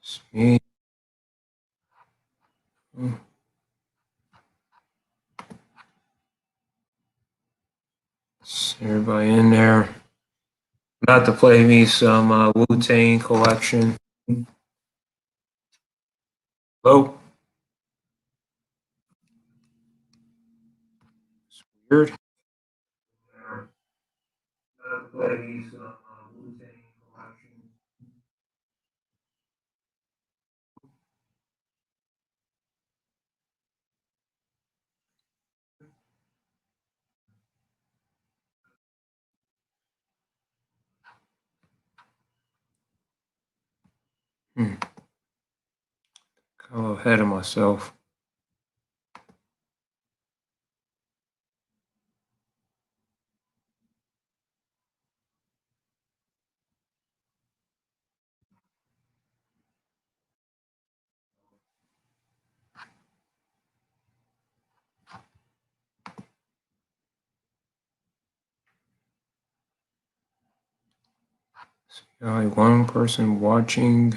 It's me. Mm. Is everybody in there? I'm about to play me some Wu-Tang Collection. Hello? It's weird. About to play me some Wu-Tang Collection. Hmm. Got a little ahead of myself. Only one person watching.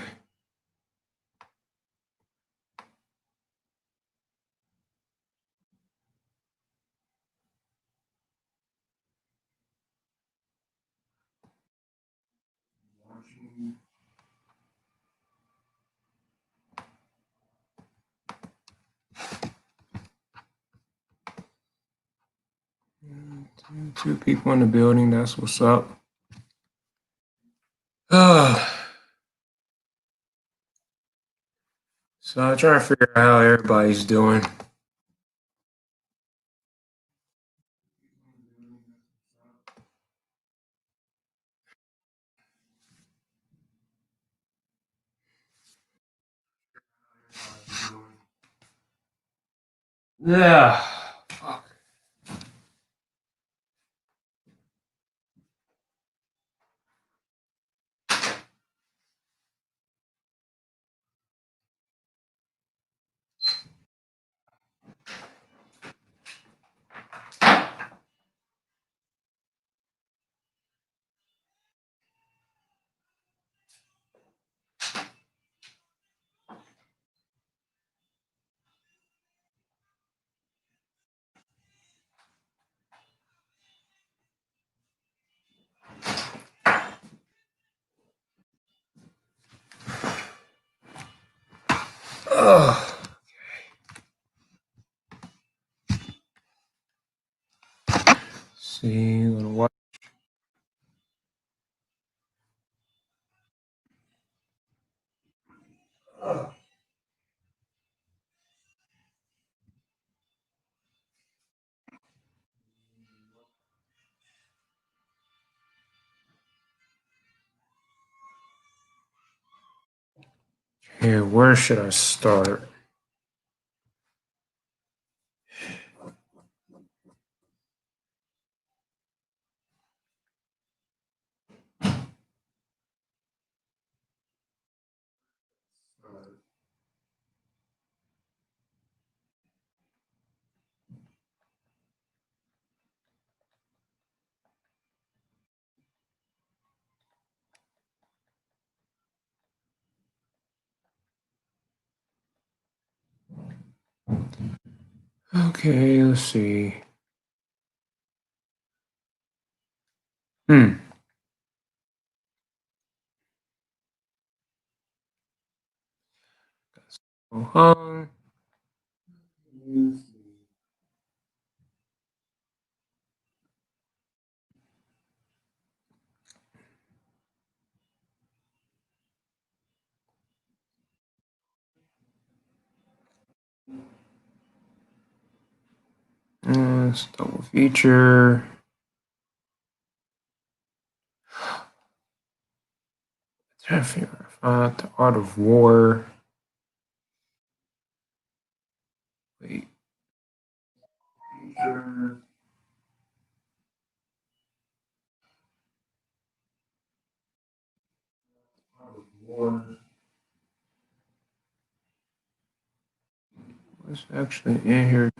Two people in the building. That's what's up. So I'm trying to figure out how everybody's doing. Yeah. Fuck. Ugh. See, gonna watch. Here, where should I start? Okay, let's see. Hmm. Uh-huh. Let's double feature. Trying to figure out the art of war. Wait. Feature. Art of war. What's actually in here?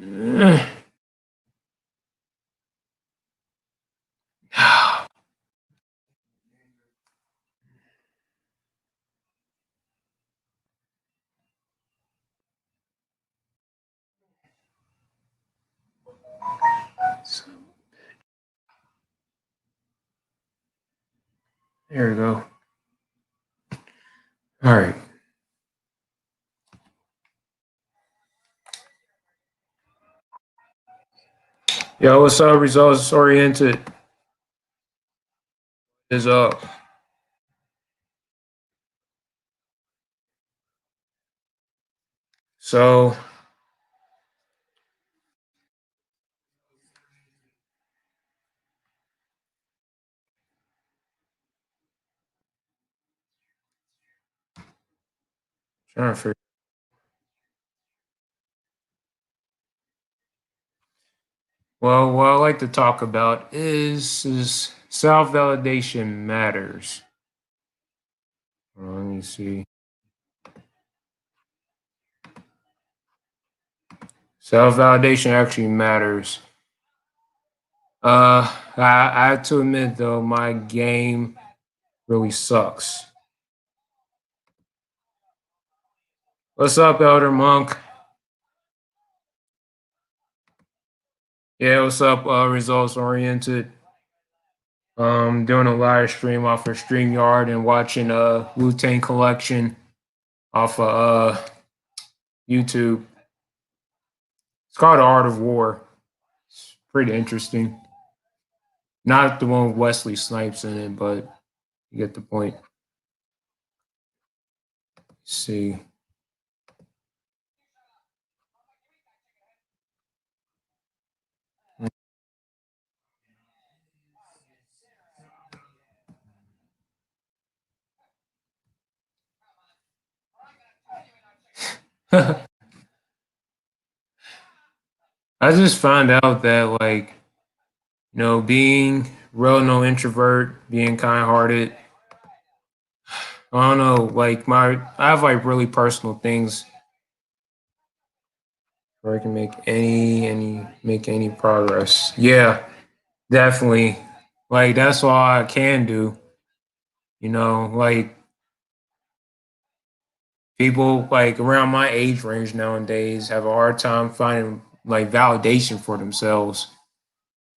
Eh. There we go. All right. Yo, what's up? Results oriented is up. So, trying to figure. Well, what I like to talk about is self validation matters. Let me see. Self validation actually matters. I have to admit though, my game really sucks. What's up, Elder Monk? Yeah, what's up? Results oriented. Doing a live stream off of StreamYard and watching Wu Tang Collection off of YouTube. It's called Art of War. It's pretty interesting. Not the one with Wesley Snipes in it, but you get the point. Let's see. I just found out that being real no introvert, being kind hearted, I don't know, I have like really personal things where I can make any progress. Yeah, definitely. Like that's all I can do. Like people like around my age range nowadays have a hard time finding like validation for themselves.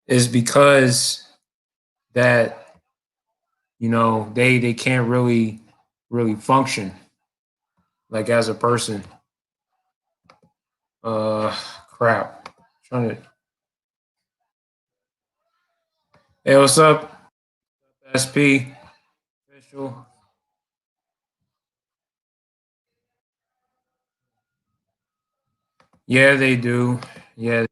Is because that they can't really function like as a person. Uh, crap. Trying to. Hey, what's up, SP official? Yeah, they do. Yeah,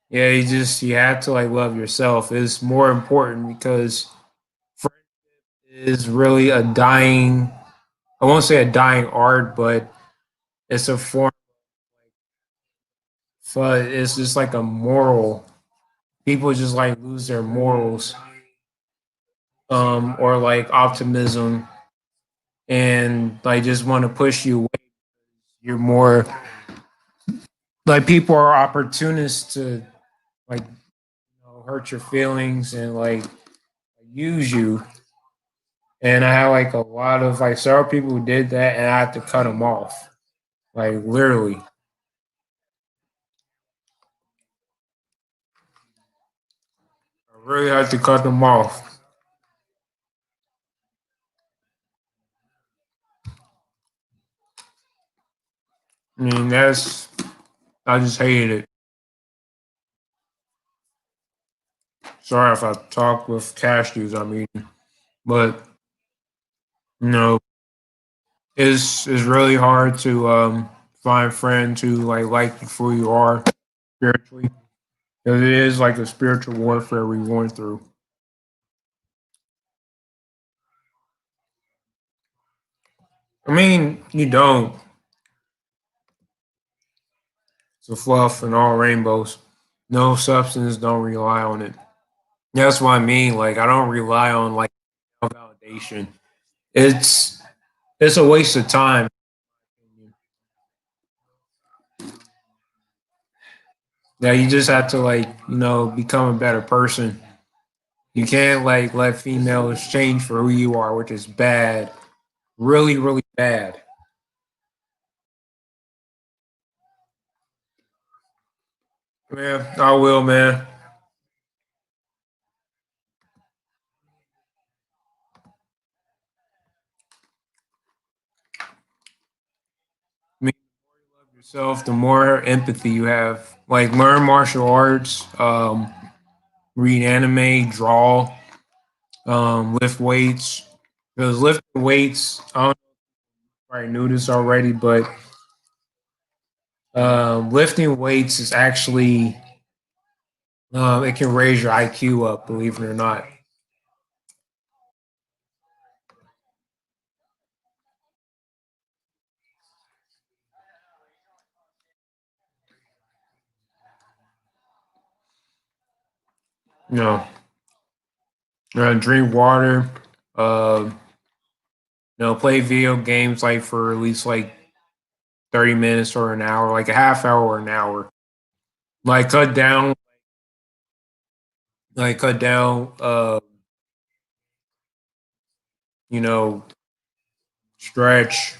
yeah. You have to like love yourself. It's more important because friendship is really a dying. I won't say a dying art, but it's a form. But it's just like a moral. People just like lose their morals, or like optimism, and like just want to push you away. You're more like people are opportunists to like hurt your feelings and like use you. And I had like a lot of like several people who did that, and I had to cut them off, like literally. I really had to cut them off. I mean, I just hated it. Sorry if I talk with cashews I'm eating, but you know, it's really hard to find friends who like you for who you are spiritually, because it is like a spiritual warfare we're going through. I mean, you don't. It's a fluff and all rainbows. No substance, don't rely on it. That's what I mean. Like I don't rely on like validation. It's it's a waste of time. Yeah, you just have to become a better person. You can't like let females change for who you are, which is bad. Really, really bad. Yeah, I will, man. I mean, yourself, the more empathy you have. Like learn martial arts, read anime, draw, lift weights. Because lifting weights, I don't know if I knew this already, but lifting weights is actually it can raise your IQ up, believe it or not. You know, drink water. Uh, play video games like for at least like 30 minutes or an hour, like a half hour or an hour. Like cut down. You know, stretch.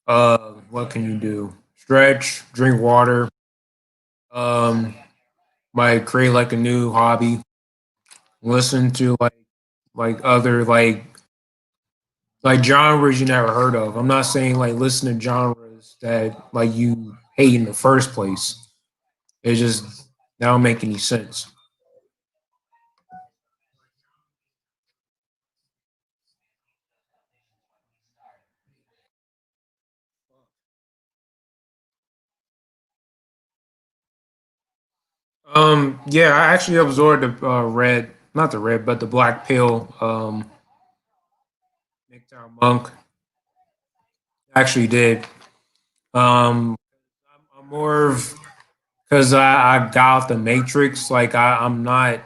What can you do? Stretch, drink water. Um, might create like a new hobby. Listen to like other like genres you never heard of. I'm not saying like listen to genres that like you hate in the first place. It just that don't make any sense. Yeah, I actually absorbed the red, not the red, but the black pill. MGTOW monk actually did. I'm more of because I got the Matrix. Like I'm not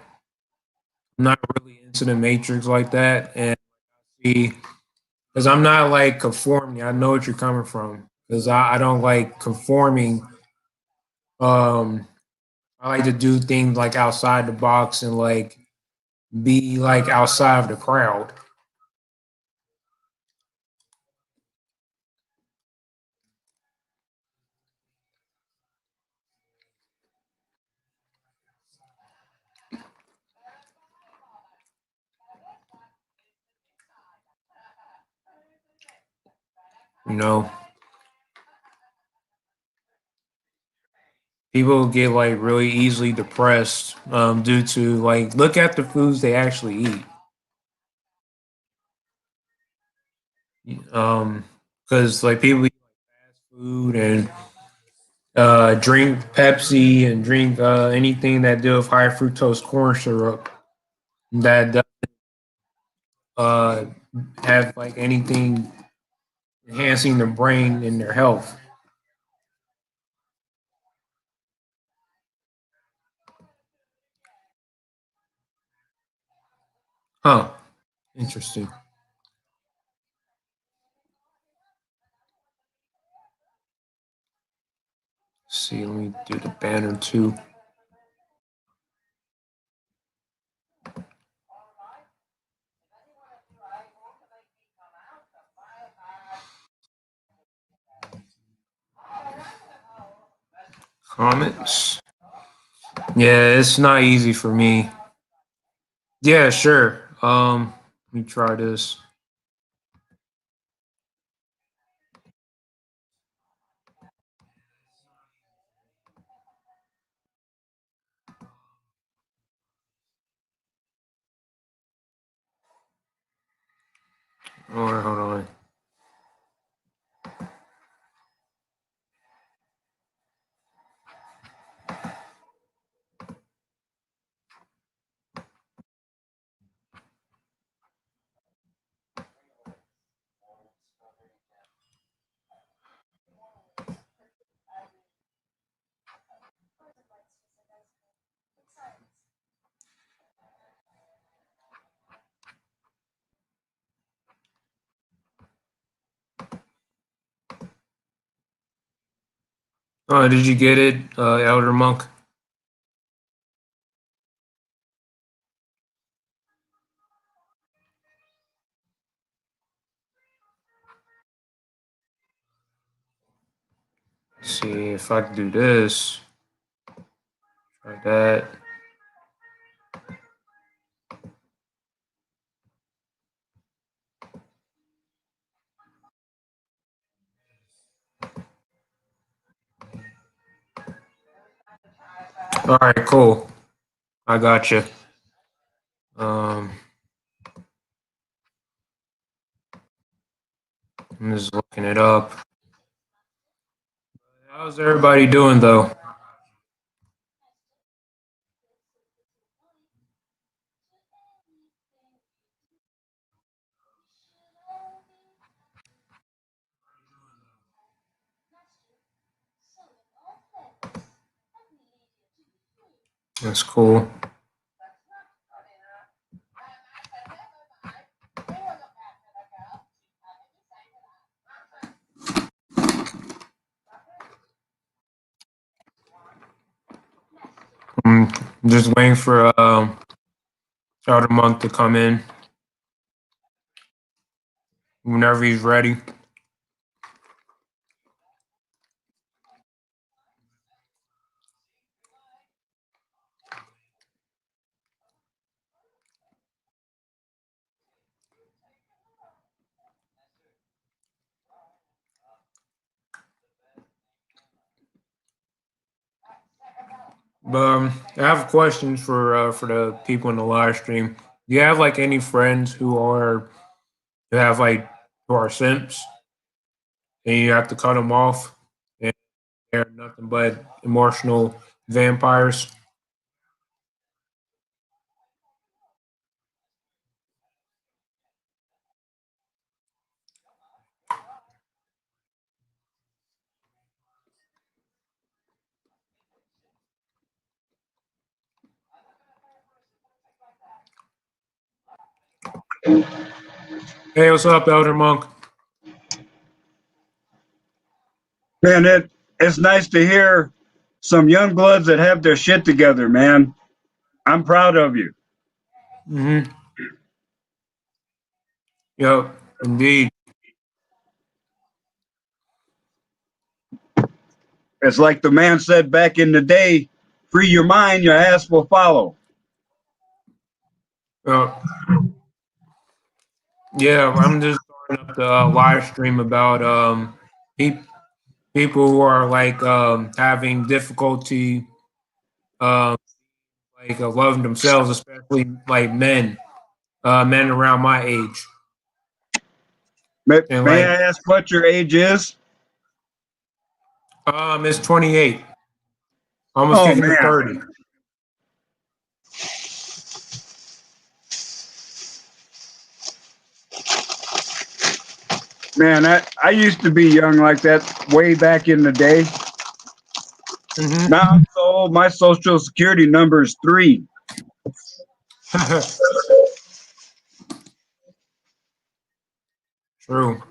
really into the Matrix like that, and see, because I'm not like conforming. I know what you're coming from because I don't like conforming. Um, I like to do things like outside the box and like be like outside of the crowd. You know, people get like really easily depressed due to like look at the foods they actually eat. Because like people eat fast food and drink Pepsi and drink anything that deal with high fructose corn syrup that uh, have like anything enhancing their brain and their health. Huh. Interesting. Let's see, let me do the banner too. Comments. Yeah, it's not easy for me. Yeah, sure. Let me try this. All right, hold on. Did you get it, Elder Monk? Let's see if I can do this. Like that. All right, cool. I got you. Um, I'm just looking it up. How's everybody doing though? That's cool. I'm just waiting for Elder Monk to come in whenever he's ready. But I have questions for the people in the live stream. Do you have like any friends who have like who are simps and you have to cut them off and they're nothing but emotional vampires? Hey, what's up, Elder Monk? Man, it's nice to hear some young bloods that have their shit together, man. I'm proud of you. Mm-hmm. Yep, indeed. It's like the man said back in the day, free your mind, your ass will follow. Yep. Yeah, I'm just starting up the live stream about pe- people who are like having difficulty um like loving themselves, especially like men around my age, and May like I ask what your age is? it's 28, almost Oh, kicking to man. 30. Man, I used to be young like that way back in the day. Mm-hmm. Now I'm so old, my social security number is 3. True.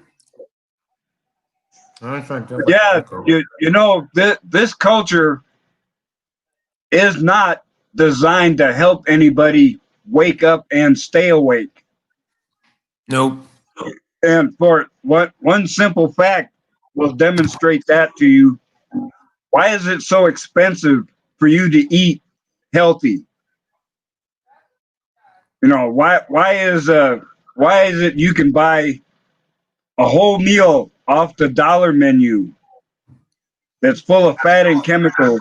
I'm trying to get like Yeah, echo. you know, this culture is not designed to help anybody wake up and stay awake. Nope. And for what one simple fact will demonstrate that to you. Why is it so expensive for you to eat healthy? You know, why is it you can buy a whole meal off the dollar menu that's full of fat and chemicals,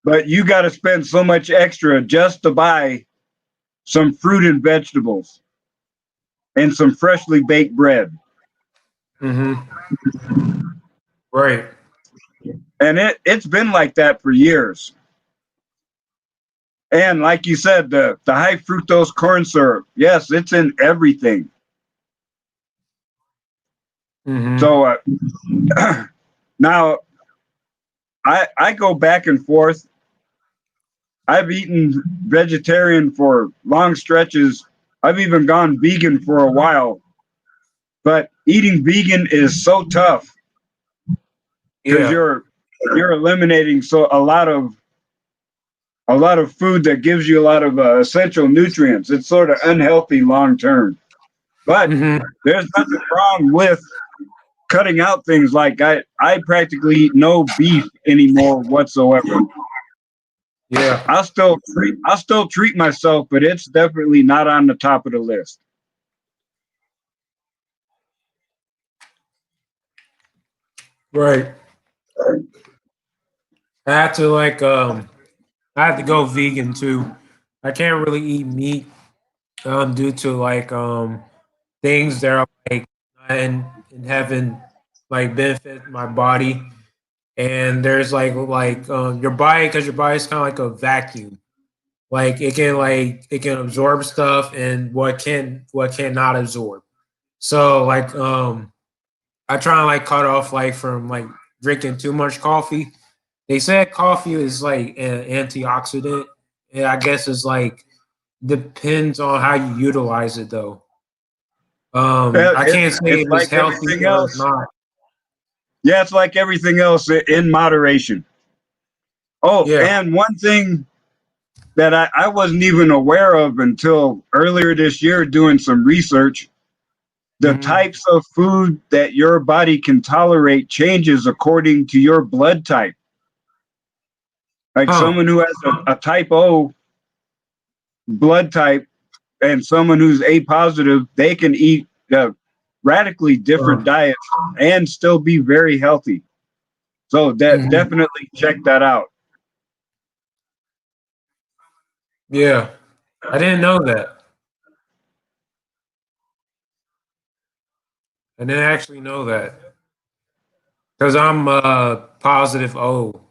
but you got to spend so much extra just to buy some fruit and vegetables and some freshly baked bread. Mm-hmm. Right. And it's been like that for years. And like you said, the high fructose corn syrup, yes, it's in everything. Mm-hmm. So now I go back and forth. I've eaten vegetarian for long stretches. I've even gone vegan for a while. But eating vegan is so tough because Yeah. you're eliminating so a lot of food that gives you a lot of essential nutrients. It's sort of unhealthy long term. But Mm-hmm. there's nothing wrong with cutting out things like I practically eat no beef anymore whatsoever. Yeah. I'll still treat myself, but it's definitely not on the top of the list. Right. I have to I have to go vegan too. I can't really eat meat due to things that are like not in heaven like benefit my body. And there's your body, because your body's kind of like a vacuum. It can absorb stuff and what cannot absorb. So I try and cut off from drinking too much coffee. They said coffee is like an antioxidant. And I guess it's depends on how you utilize it though. Yeah, I can't say it's if it's like healthy everything or it's else. not. Yeah, it's like everything else in moderation. Oh, Yeah. and one thing that I wasn't even aware of until earlier this year doing some research, the Hmm. types of food that your body can tolerate changes according to your blood type. Like Huh. someone who has a type O blood type and someone who's A positive, they can eat radically different Huh. diets and still be very healthy. So that Hmm. definitely check that out. Yeah. I didn't know that. I didn't actually know that because I'm positive O.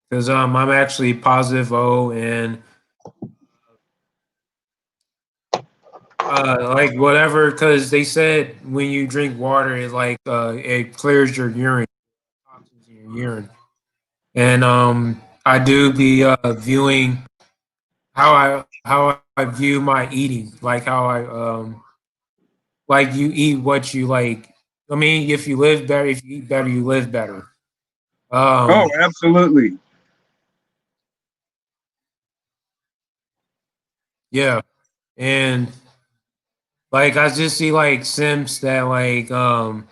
Because I'm actually positive O, and whatever. Because they said when you drink water, it clears your urine, toxins in your urine. And I do be viewing how I view my eating, like how I you eat what you like. I mean, if you live better, if you eat better, you live better. Oh, Um, absolutely. yeah, and I just see simps that want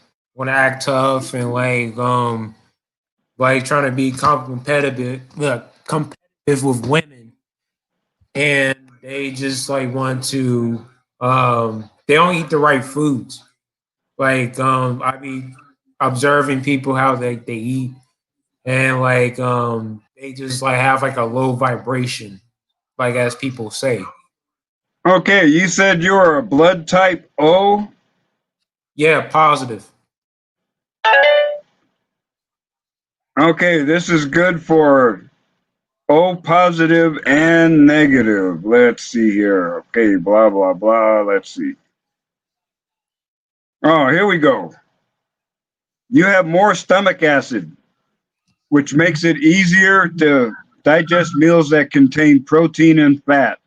to act tough and trying to be competitive with women, and they just want to they don't eat the right foods. I be observing people how they eat, and they just have a low vibration, as people say. Okay, you said you are a blood type O. Yeah, positive. Okay, this is good for O positive and negative. Let's see here. Okay, blah, blah, blah. Let's see. Oh, here we go. You have more stomach acid, which makes it easier to digest meals that contain protein and fat.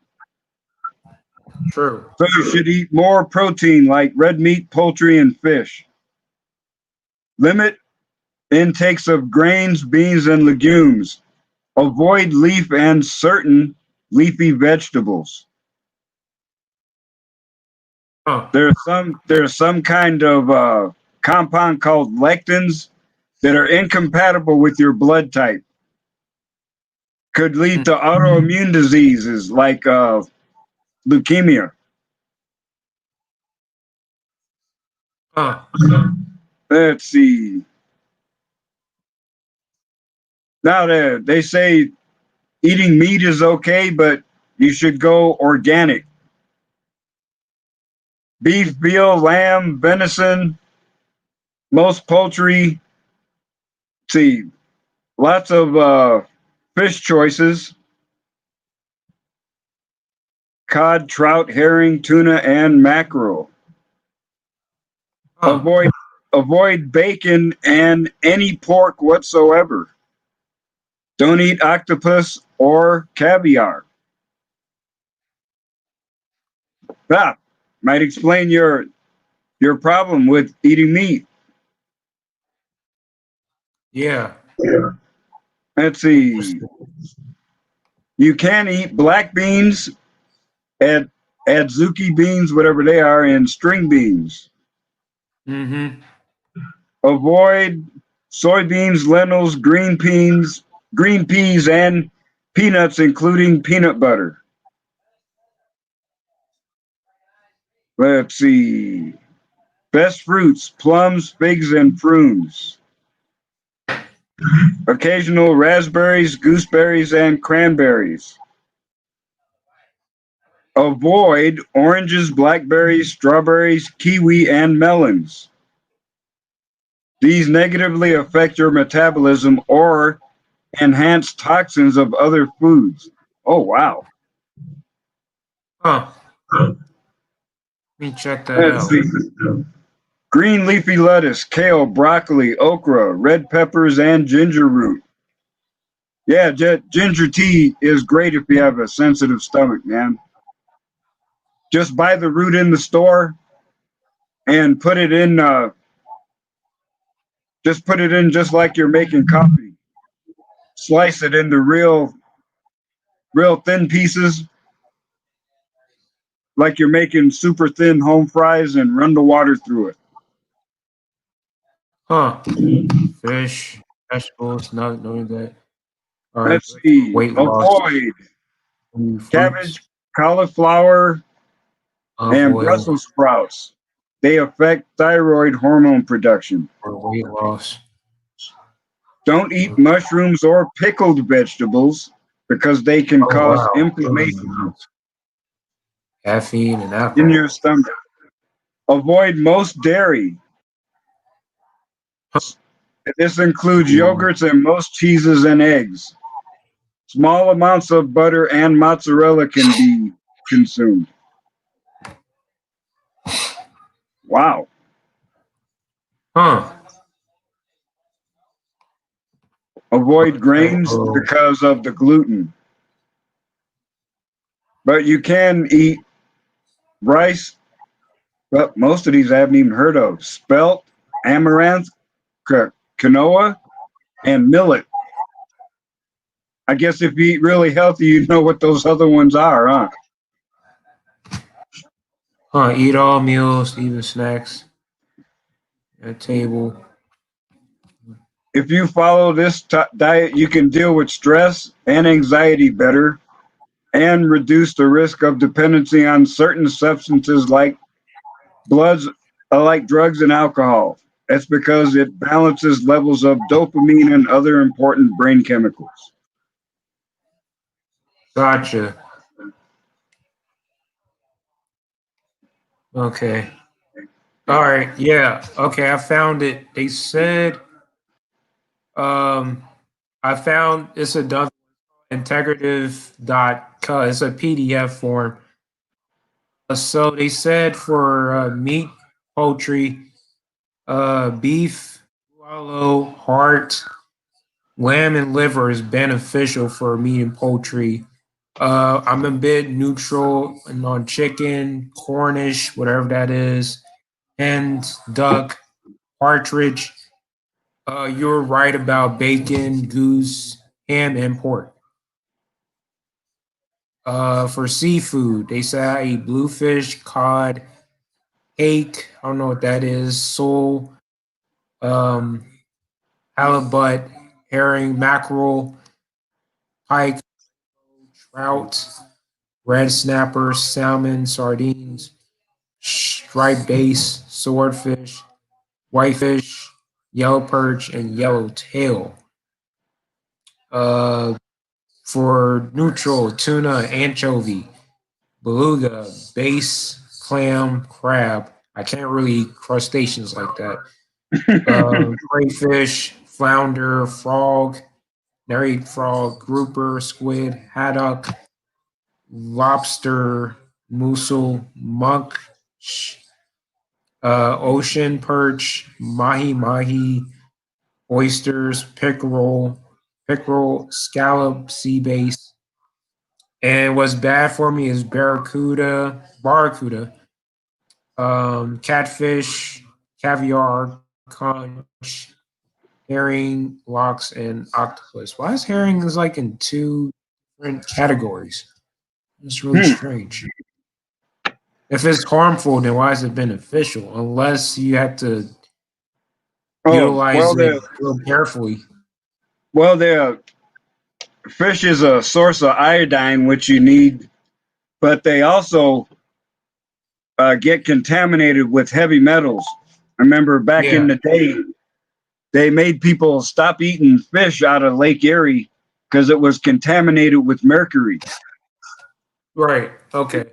True. So you should eat more protein like red meat, poultry, and fish. Limit intakes of grains, beans, and legumes. Avoid leaf and certain leafy vegetables. Huh. There's some kind of compound called lectins that are incompatible with your blood type. Could lead to autoimmune diseases like leukemia. Huh. Let's see. Now they say eating meat is okay, but you should go organic. Beef, veal, lamb, venison, most poultry. See, lots of fish choices: cod, trout, herring, tuna, and mackerel. Huh. Avoid avoid bacon and any pork whatsoever. Don't eat octopus or caviar. That might explain your problem with eating meat. Yeah. Let's see. Interesting. You can eat black beans, add adzuki beans, whatever they are, and string beans. Mm-hmm. Avoid soybeans, lentils, green peas, and peanuts, including peanut butter. Let's see. Best fruits, plums, figs, and prunes. Occasional raspberries, gooseberries, and cranberries. Avoid oranges, blackberries, strawberries, kiwi, and melons. These negatively affect your metabolism or enhance toxins of other foods. Oh, wow. Huh. Let me check that Let's out. see. Green leafy lettuce, kale, broccoli, okra, red peppers, and ginger root. Yeah, ginger tea is great if you have a sensitive stomach, man. Just buy the root in the store and put it in. Just put it in just like you're making coffee. Slice it into real thin pieces, like you're making super thin home fries, and run the water through it. Huh. Fish, vegetables, not knowing that are Let's good for see. weight loss. Avoid Fruits, cabbage, cauliflower, olive and oil Brussels sprouts. They affect thyroid hormone production. for weight loss. Don't eat mushrooms or pickled vegetables because they can Oh cause wow. inflammation Caffeine and in alcohol. your stomach. Avoid most dairy. This includes Ooh. yogurts and most cheeses and eggs. Small amounts of butter and mozzarella can be consumed. Wow. Huh. Avoid Okay. grains Oh, because of the gluten. But you can eat rice, but most of these I haven't even heard of. Spelt, amaranth, quinoa, and millet. I guess if you eat really healthy, you know what those other ones are, huh? huh. Eat all meals, even snacks at a table. If you follow this diet, you can deal with stress and anxiety better and reduce the risk of dependency on certain substances bloods, like drugs and alcohol. That's because it balances levels of dopamine and other important brain chemicals. Gotcha. Okay. All right. Yeah. Okay. I found it. They said, um, I found it's a integrative.co. It's a PDF form. So they said for meat, poultry, beef, swallow, heart, lamb, and liver is beneficial for meat and poultry. I'm a bit neutral and on chicken, Cornish, whatever that is, and duck, partridge. You're right about bacon, goose, ham, and pork. For seafood, they say I eat bluefish, cod, hake. I don't know what that is. Sole, um, halibut, herring, mackerel, pike, trout, red snapper, salmon, sardines, striped bass, swordfish, whitefish, yellow perch, and yellow tail. Uh, for neutral, tuna, anchovy, beluga, bass, clam, crab. I can't really eat crustaceans like that. Crayfish, flounder, frog, narrate frog, grouper, squid, haddock, lobster, mussel, monk, ocean perch, mahi mahi, oysters, pickerel, scallop, sea bass. And what's bad for me is barracuda, catfish, caviar, conch, herring, lox, and octopus. Why is herring is like in two different categories? It's really Hmm. strange. If it's harmful, then why is it beneficial? Unless you have to Oh, utilize it real carefully. the fish is a source of iodine, which you need, but they also get contaminated with heavy metals. I remember back in Yeah, the day, they made people stop eating fish out of Lake Erie because it was contaminated with mercury. right. Okay.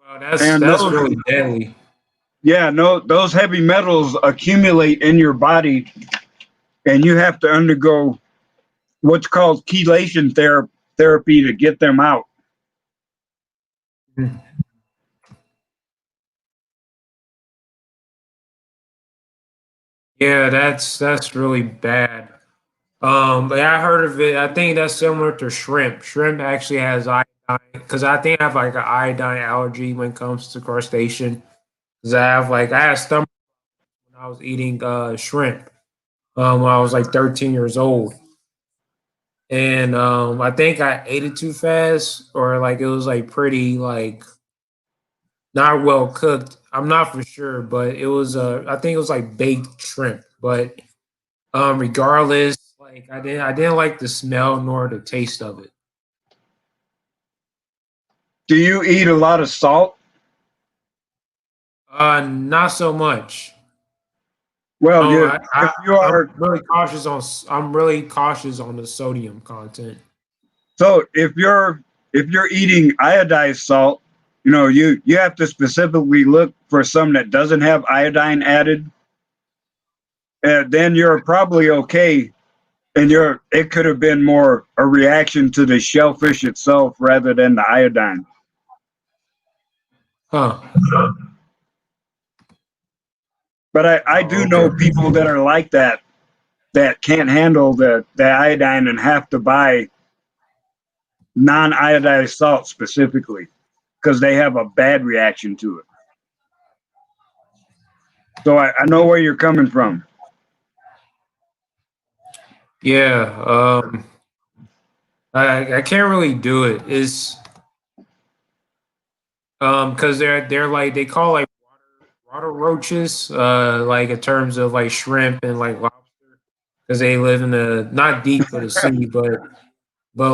Wow, And that's really deadly. yeah, no, those heavy metals accumulate in your body, and you have to undergo what's called chelation therapy to get them out. Mm. Yeah, that's really bad. But I heard of it. I think that's similar to shrimp. Shrimp actually has iodine because I think I have like an iodine allergy when it comes to crustacean. Because I had stomach when I was eating shrimp when I was like 13 years old, and I think I ate it too fast or like it was like pretty like not well cooked. I'm not for sure, but it was I think it was like baked shrimp, but regardless, like I didn't like the smell nor the taste of it. Do you eat a lot of salt? Not so much. Well, if I you are I'm really cautious on the sodium content. so if you're eating iodized salt, you know you have to specifically look for some that doesn't have iodine added, and then you're probably okay. And you're it could have been more a reaction to the shellfish itself rather than the iodine. Huh. But I Oh, do okay. know people that are like that that can't handle the iodine and have to buy non-iodized salt specifically because they have a bad reaction to it. So I know where you're coming from. Yeah. I can't really do it. It's because they're like they call like water roaches like in terms of like shrimp and like lobster because they live in the not deep of the sea but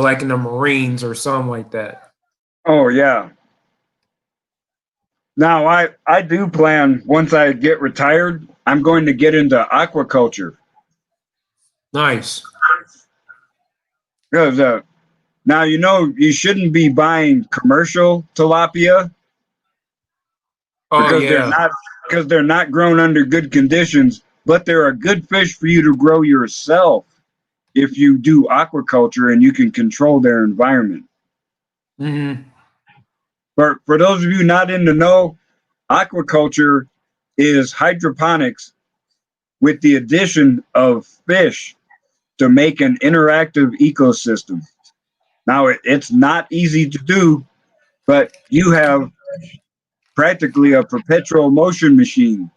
like in the marines or something like that. Oh yeah. Now I do plan once I get retired, I'm going to get into aquaculture Nice. because now you know you shouldn't be buying commercial tilapia Oh because yeah. they're not grown under good conditions, but they're a good fish for you to grow yourself if you do aquaculture and you can control their environment. Hmm. For those of you not in the know, aquaculture is hydroponics with the addition of fish to make an interactive ecosystem. Now it's not easy to do, but you have practically a perpetual motion machine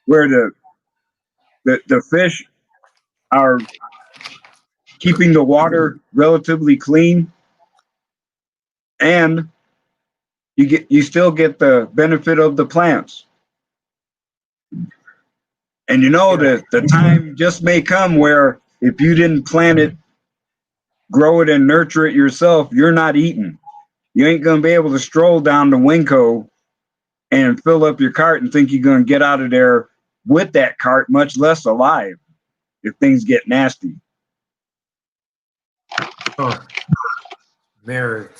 where the fish are keeping the water relatively clean, and you still get the benefit of the plants. And you know Yeah. that the time just may come where if you didn't plant it, grow it, and nurture it yourself, you're not eating. You ain't gonna be able to stroll down to Winco and fill up your cart and think you're gonna get out of there with that cart, much less alive if things get nasty. Huh. Merrick.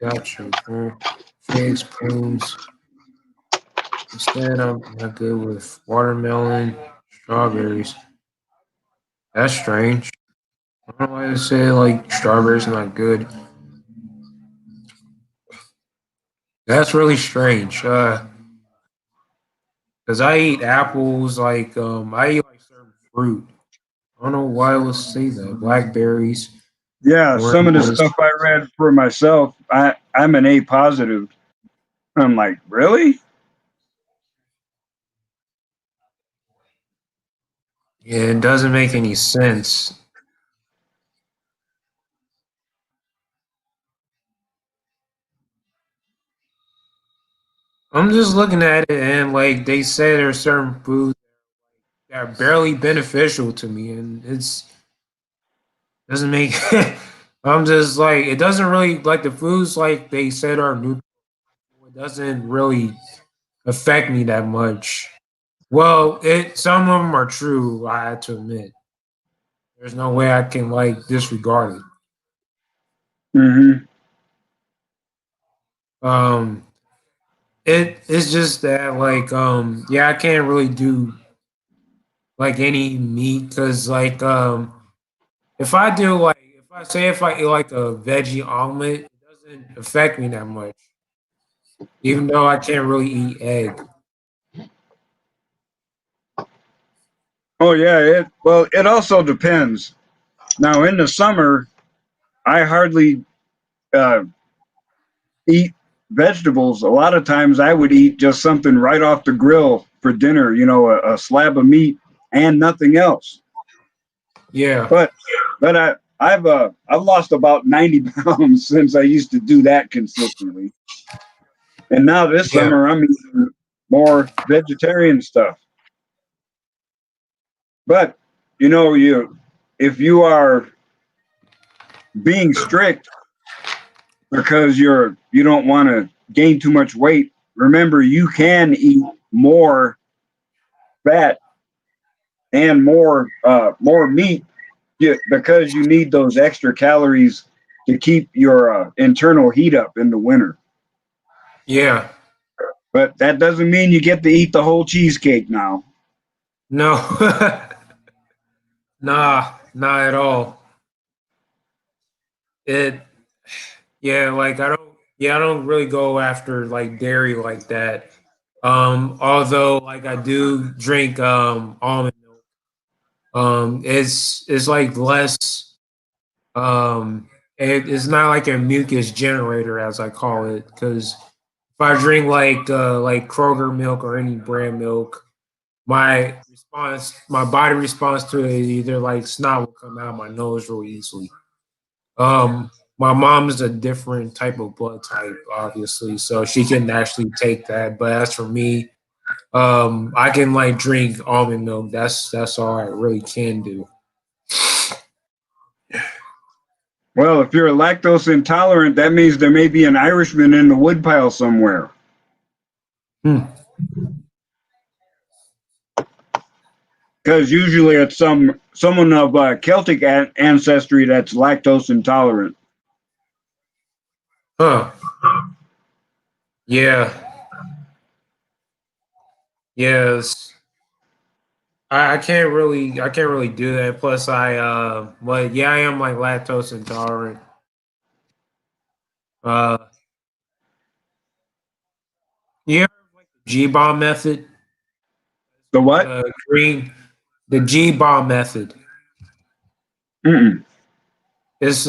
Got you. Figs, prunes. Instead, I'm not good with watermelon, strawberries. That's strange. I don't know why they say like strawberries not good. That's really strange. Cause I eat apples like I eat like certain fruit. I don't know why it would say that. Blackberries, Yeah, some of the oranges. stuff I read for myself, I'm an A positive. I'm like, really? Yeah, it doesn't make any sense. I'm just looking at it and like they say there's certain foods that are barely beneficial to me, and it's doesn't make. I'm just like it doesn't really like the foods like they said are new. It doesn't really affect me that much. Well, it some of them are true. I have to admit, there's no way I can like disregard it. Hmm. Um, it's just that like yeah, I can't really do like any meat because like if I do like if I eat like a veggie omelet, it doesn't affect me that much, even though I can't really eat egg. Oh yeah, it also depends. Now in the summer, I hardly uh, eat vegetables. A lot of times, I would eat just something right off the grill for dinner. You know, a slab of meat and nothing else. Yeah, But I've lost about 90 pounds since I used to do that consistently, and now this yeah, summer I'm eating more vegetarian stuff. But you know, you if you are being strict because you don't want to gain too much weight, remember you can eat more fat and more meat because you need those extra calories to keep your internal heat up in the winter. yeah. But that doesn't mean you get to eat the whole cheesecake now. No, nah, not at all. It Yeah, like I don't really go after like dairy like that. Although like I do drink almond milk. It's like less it's not like a mucus generator as I call it because if I drink like Kroger milk or any brand milk, my body response to it either like snot will come out my nose real easily. My mom is a different type of blood type, obviously, so she can actually take that. But as for me, I can like drink almond milk. That's all I really can do. Well, if you're lactose intolerant, that means there may be an Irishman in the woodpile somewhere. Hmm. Because usually it's someone of Celtic ancestry that's lactose intolerant. Huh. Yeah. Yes. I can't really do that. Plus but yeah, I am like lactose intolerant. Uh yeah, G bomb method. The what? The green the G bomb method. Mm-mm. It's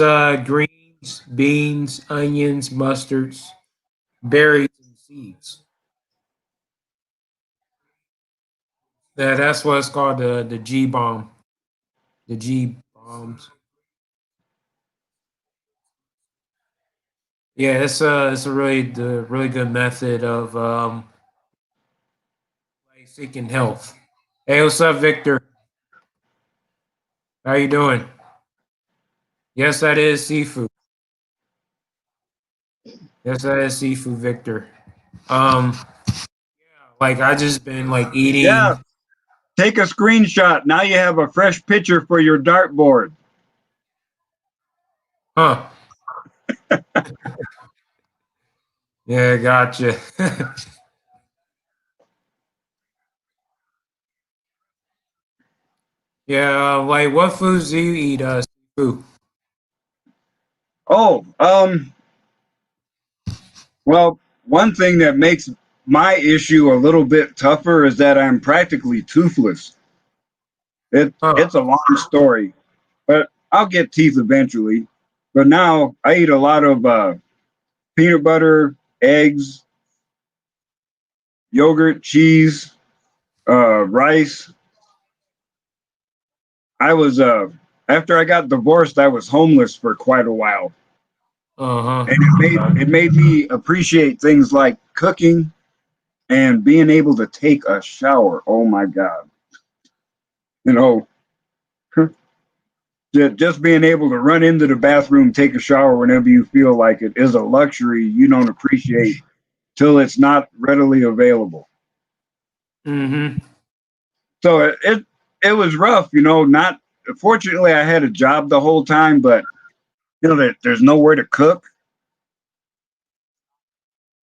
greens, beans, onions, mustards, berries, and seeds. That's what it's called the G bomb. The G bombs. Yeah, it's a really the really good method of like seeking health. Hey, what's up, Victor? How you doing? Yes, that is seafood. Yes, that is seafood, Victor. Um, like I just been like Yeah, eating. take a screenshot. Now you have a fresh picture for your dartboard. Huh? Yeah, gotcha. Yeah, like what foods do you eat? Seafood. Oh, well, one thing that makes my issue a little bit tougher is that I'm practically toothless. Huh? It's a long story, but I'll get teeth eventually. But now I eat a lot of peanut butter, eggs, yogurt, cheese, rice. I was after I got divorced, I was homeless for quite a while, Uh and huh. it made me appreciate things like cooking and being able to take a shower. Oh my God. You know, just being able to run into the bathroom, take a shower whenever you feel like it is a luxury you don't appreciate till it's not readily available. Mm-hmm. So it was rough, not fortunately I had a job the whole time, but there's nowhere to cook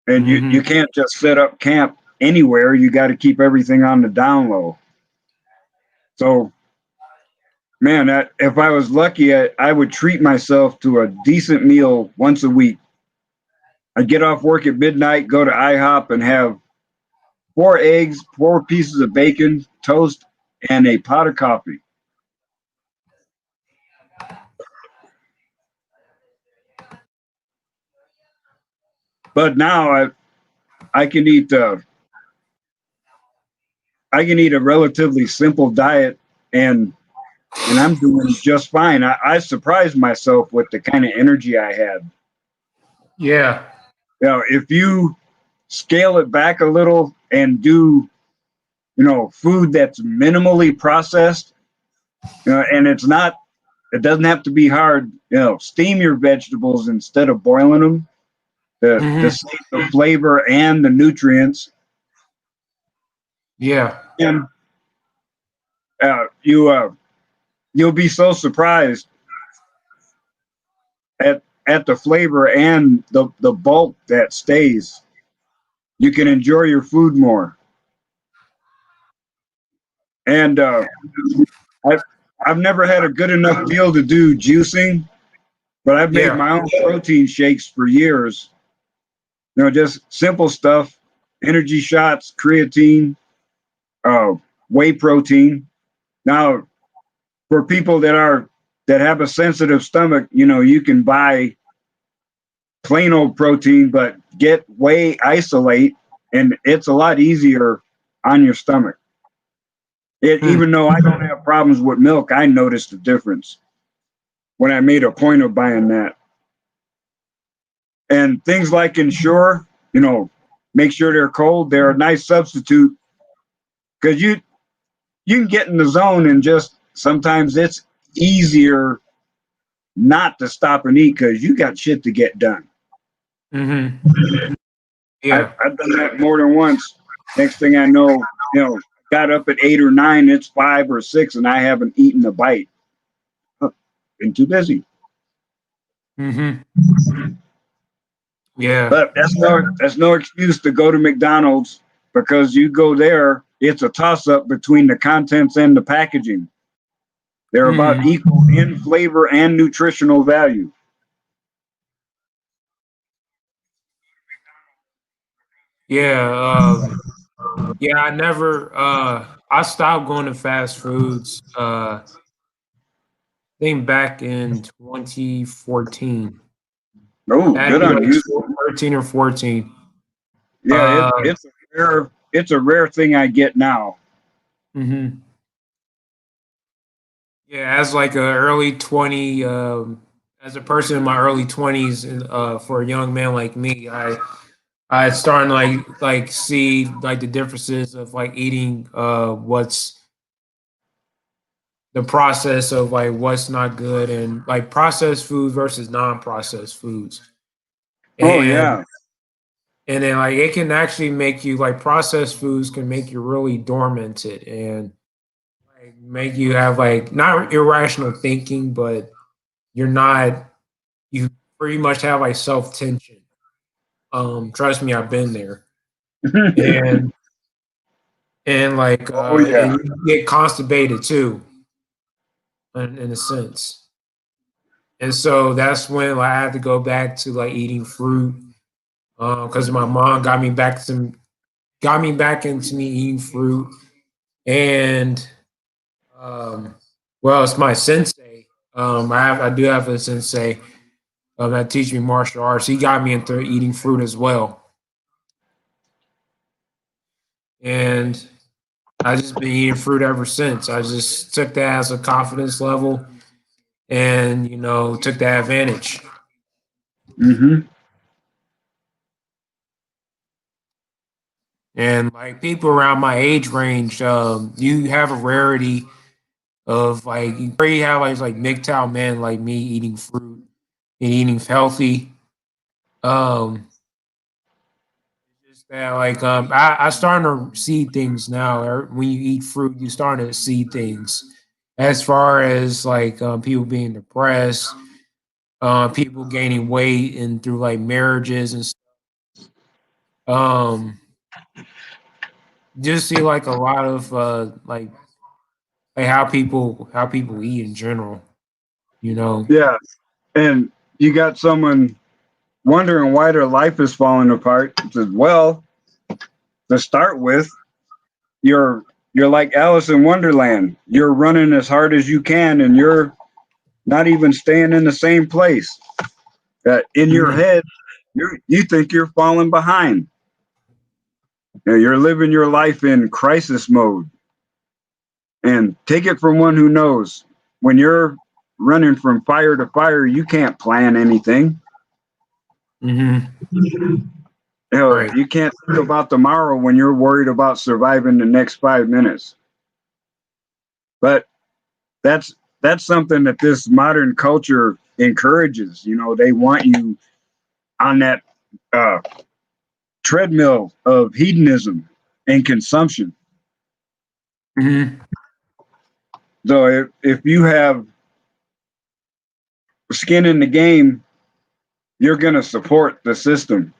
and you Mm-hmm. can't just set up camp anywhere. You got to keep everything on the down low. So man, if I was lucky, I would treat myself to a decent meal once a week. I'd get off work at midnight, go to IHOP, and have 4 eggs, 4 pieces of bacon, toast, and a pot of coffee. But now I can eat I can eat a relatively simple diet, and I'm doing just fine. I surprised myself with the kind of energy I had. Yeah. If you scale it back a little and do food that's minimally processed, and it doesn't have to be hard. Steam your vegetables instead of boiling them to Mm-hmm. save the flavor and the nutrients. Yeah. And you'll be so surprised at the flavor and the bulk that stays. You can enjoy your food more. And I've I've never had a good enough deal to do juicing, but I've made Yeah. my own protein shakes for years. Just simple stuff: energy shots, creatine, uh, whey protein. Now, for people that have a sensitive stomach, you can buy plain old protein, but get whey isolate, and it's a lot easier on your stomach. Hmm. Even though I don't have problems with milk, I noticed the difference when I made a point of buying that. And things like Ensure, make sure they're cold. They're a nice substitute because you can get in the zone and just sometimes it's easier not to stop and eat because you got shit to get done. Mm-hmm. Yeah. I've done that more than once. Next thing I know, got up at 8 or 9, it's 5 or 6, and I haven't eaten a bite. Been too busy. Mm-hmm. Yeah. But that's no excuse to go to McDonald's because you go there, it's a toss up between the contents and the packaging. They're about Mm. equal in flavor and nutritional value. Yeah. Yeah. I never. I stopped going to fast foods. I think back in 2014. Oh, That'd good be on like you. 13 or 14. Yeah, Uh. it's a rare thing I get now. Mhm. Yeah, as like a early 20, as a person in my early 20s, for a young man like me, I starting to like see like the differences of like eating what's the process of like what's not good and like processed foods versus non-processed foods. Oh And yeah. and then like it can actually make you like processed foods can make you really dormanted and like make you have like not irrational thinking, but you're not you pretty much have like self tension. Trust me, I've been there. And like Oh yeah. and you get constipated too, in a sense. And so that's when like, I had to go back to like eating fruit, because my mom got me back into me eating fruit. And well, it's my sensei. I do have a sensei that teach me martial arts. He got me into eating fruit as well. And I just been eating fruit ever since. I just took that as a confidence level and took that advantage. Hmm. And like people around my age range, you have a rarity of like you already have like MGTOW men like me eating fruit and eating healthy. Um, just that like I starting to see things now. When you eat fruit, you starting to see things as far as like people being depressed, people gaining weight and through like marriages and um just see like a lot of like how people eat in general, you know. Yeah, and you got someone wondering why their life is falling apart. It says, well, to start with, you're you're like Alice in Wonderland. You're running as hard as you can, and you're not even staying in the same place. In your Mhm. head, you think you're falling behind. You know, you're living your life in crisis mode. And take it from one who knows. When you're running from fire to fire, you can't plan anything. Mhm. You know, Right. you can't think about tomorrow when you're worried about surviving the next 5 minutes. But that's that's something that this modern culture encourages. You know, they want you on that uh, treadmill of hedonism and consumption. Mhm. So if you have skin in the game, you're going to support the system.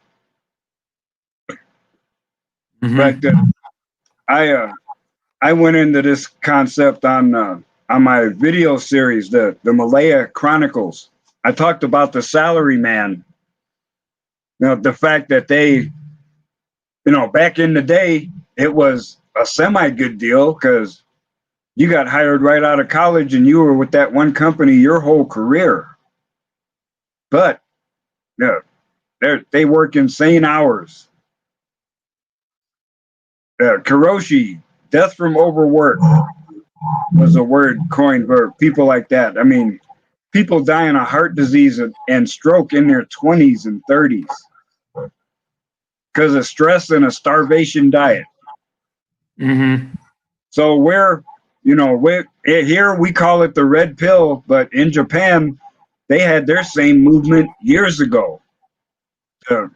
In fact, Mhm. I I went into this concept on my video series, the Malaya Chronicles. I talked about the salary man. You know, the fact that back in the day, it was a semi good deal because you got hired right out of college and you were with that one company your whole career. But yeah, they work insane hours. Karoshi, death from overwork, was a word coined for people like that. I mean, people dying of heart disease and stroke in their 20s and 30s because of stress and a starvation diet. Mhm. So here we call it the red pill, but in Japan, they had their same movement years ago. The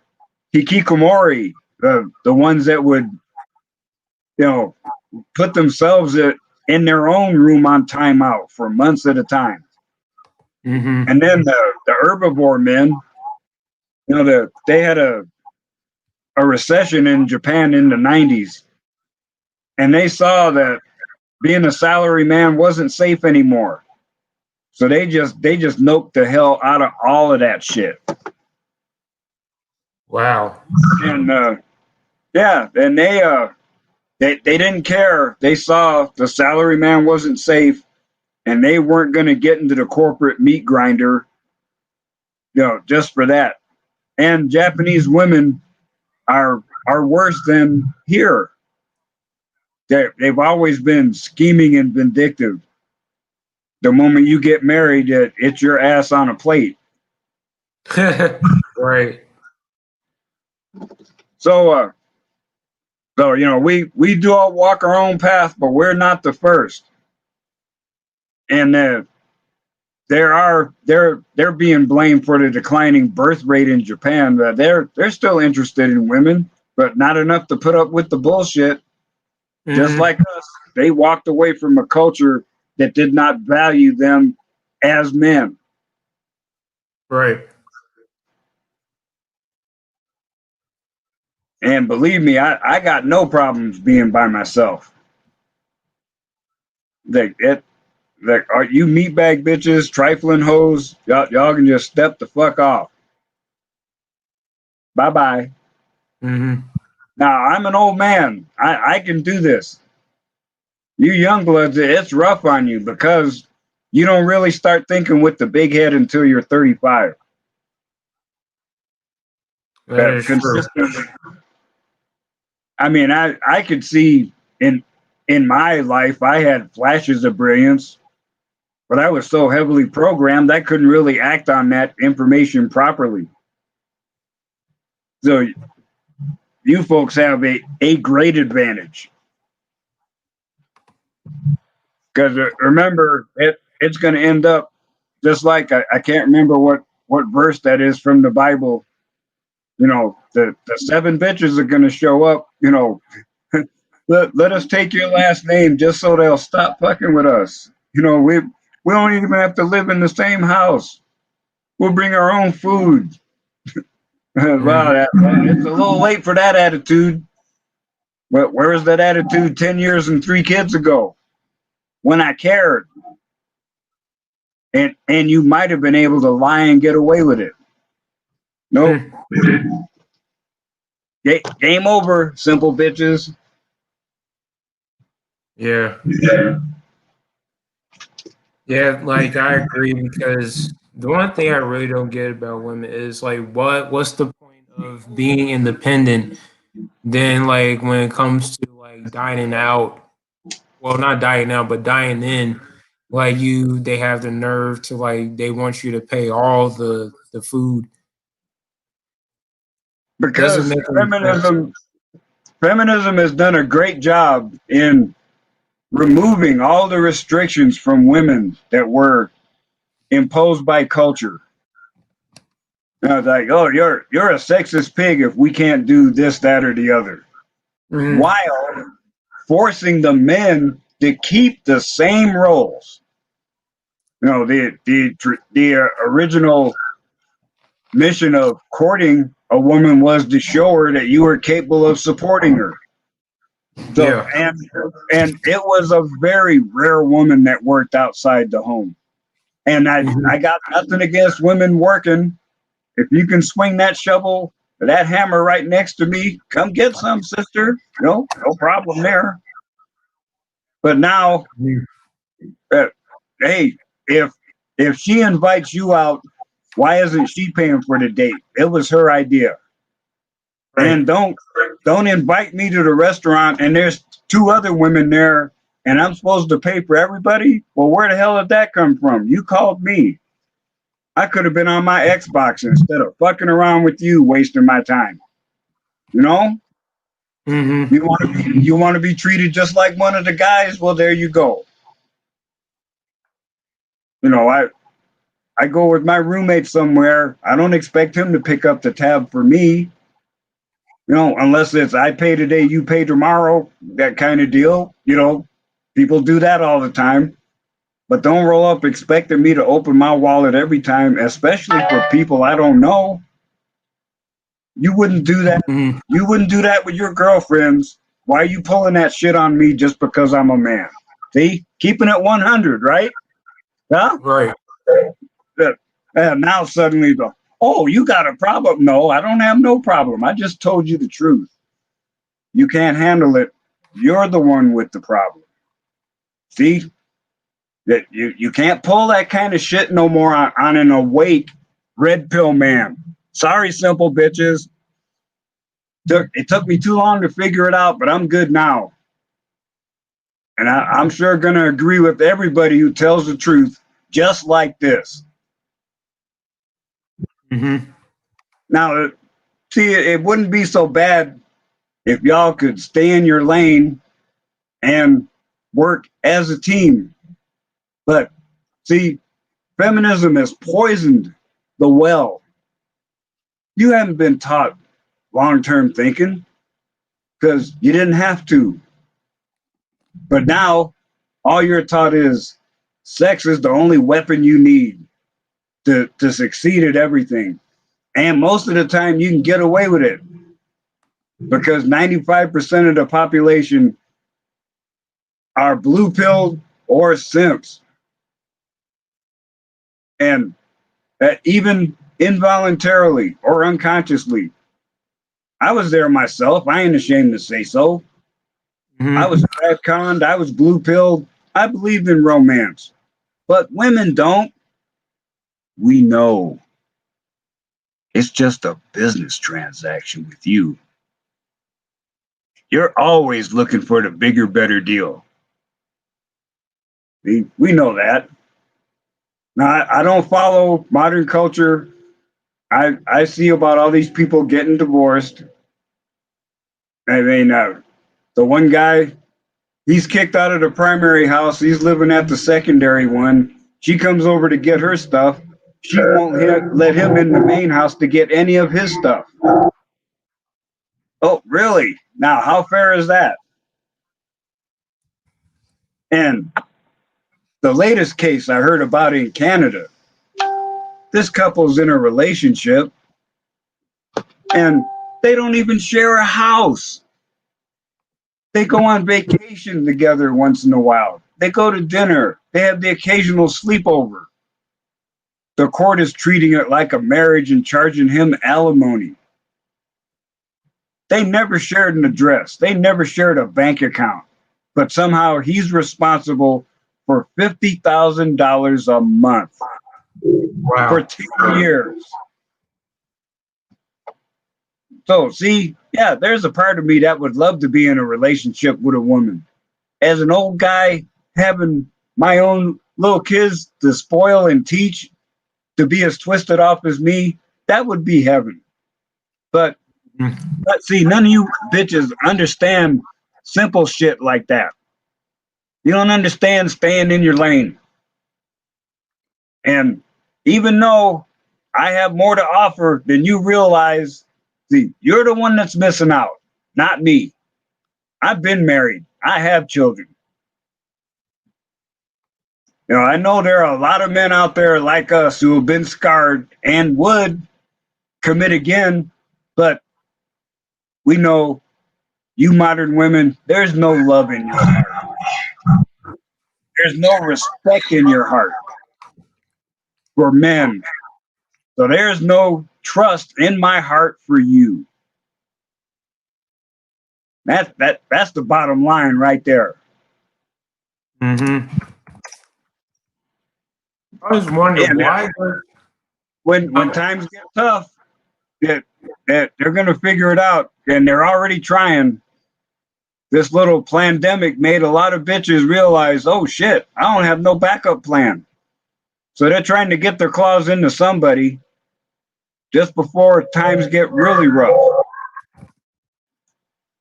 hikikomori, the ones that would, put themselves in their own room on timeout for months at a time. Mhm. And then the herbivore men, they had a recession in Japan in the 90s, and they saw that being a salary man wasn't safe anymore. So they just noped the hell out of all of that shit. Wow. And yeah, and they didn't care. They saw the salary man wasn't safe, and they weren't going to get into the corporate meat grinder, just for that. And Japanese women are worse than here. They've always been scheming and vindictive. The moment you get married, it's your ass on a plate. Right. So, we do all walk our own path, but we're not the first. And they're being blamed for the declining birth rate in Japan. They're still interested in women, but not enough to put up with the bullshit. Just Mhm. like us, they walked away from a culture that did not value them as men. Right. And believe me, I got no problems being by myself. Are you meatbag bitches, trifling hoes? Y'all can just step the fuck off. Bye bye. Mhm. Now I'm an old man. I can do this. You young bloods, it's rough on you because you don't really start thinking with the big head until you're 35. That is true. Consistently. I mean, I could see in my life I had flashes of brilliance, but I was so heavily programmed I couldn't really act on that information properly. So you folks have a great advantage. Because remember, it's going to end up just like I can't remember what verse that is from the Bible. You know, the seven bitches are going to show up. You know, let us take your last name just so they'll stop fucking with us. You know, we don't even have to live in the same house. We'll bring our own food. Wow, it's a little late for that attitude. But where was that attitude 10 years and 3 kids ago when I cared? And you might have been able to lie and get away with it. Nope. Game over, simple bitches. Yeah. Yeah, like I agree because the one thing I really don't get about women is like what's the point of being independent then like when it comes to like dining out, well not dining out but dining in, like they have the nerve to like they want you to pay all the food. Doesn't Because make any sense. feminism has done a great job in removing all the restrictions from women that were imposed by culture. You know, it's like, oh, you're a sexist pig if we can't do this, that, or the other. Mhm. While forcing the men to keep the same roles. You know, the original mission of courting a woman was to show her that you were capable of supporting her. So Yeah. and it was a very rare woman that worked outside the home. And Mhm. I got nothing against women working. If you can swing that shovel or that hammer right next to me, come get some, sister. No problem there. But now, Mhm. uh, hey, if if she invites you out, why isn't she paying for the date? It was her idea. Right. And don't invite me to the restaurant and there's two other women there and I'm supposed to pay for everybody? Well, where the hell did that come from? You called me. I could have been on my Xbox instead of fucking around with you, wasting my time. You know, Mhm. you want to be treated just like one of the guys. Well, there you go. You know, I go with my roommate somewhere. I don't expect him to pick up the tab for me. You know, unless it's I pay today, you pay tomorrow, that kind of deal. You know, people do that all the time. But don't roll up expecting me to open my wallet every time, especially for people I don't know. You wouldn't do that. Mhm. You wouldn't do that with your girlfriends. Why are you pulling that shit on me just because I'm a man? See, keeping it 100, right? Huh? Right. And now suddenly oh, you got a problem. No, I don't have no problem. I just told you the truth. You can't handle it. You're the one with the problem. See, that you can't pull that kind of shit no more on an awake red pill man. Sorry, simple bitches. It took me too long to figure it out, but I'm good now. And I'm sure going to agree with everybody who tells the truth just like this. Mhm. Now, see, it wouldn't be so bad if y'all could stay in your lane and work as a team. But see, feminism has poisoned the well. You haven't been taught long term thinking because you didn't have to. But now, all you're taught is sex is the only weapon you need to succeed at everything. And most of the time, you can get away with it because 95% of the population are blue pilled or simps. And even involuntarily or unconsciously, I was there myself. I ain't ashamed to say so. I Mhm. was conned. I was blue pilled. I believed in romance, but women don't. We know it's just a business transaction with you. You're always looking for the bigger, better deal. We know that. Now, I don't follow modern culture. I see about all these people getting divorced. I mean, the one guy, he's kicked out of the primary house. He's living at the secondary one. She comes over to get her stuff. She won't let him in the main house to get any of his stuff. Oh, really? Now, how fair is that? And the latest case I heard about in Canada, this couple's in a relationship and they don't even share a house. They go on vacation together once in a while. They go to dinner. They have the occasional sleepover. The court is treating it like a marriage and charging him alimony. They never shared an address. They never shared a bank account. But somehow he's responsible for $50,000 a month for 10 years. So, see, yeah, there's a part of me that would love to be in a relationship with a woman. As an old guy, having my own little kids to spoil and teach, to be as twisted off as me, that would be heaven. But see, none of you bitches understand simple shit like that. You don't understand staying in your lane. And even though I have more to offer than you realize, see, you're the one that's missing out, not me. I've been married. I have children. You know, I know there are a lot of men out there like us who have been scarred and would commit again, but we know you modern women, there's no love in your heart. There's no respect in your heart for men. So there's no trust in my heart for you. That's the bottom line right there. Mm-hmm. I was wondering why. When times get tough, that they're gonna figure it out, and they're already trying. This little pandemic made a lot of bitches realize, oh shit, I don't have no backup plan. So they're trying to get their claws into somebody just before times get really rough.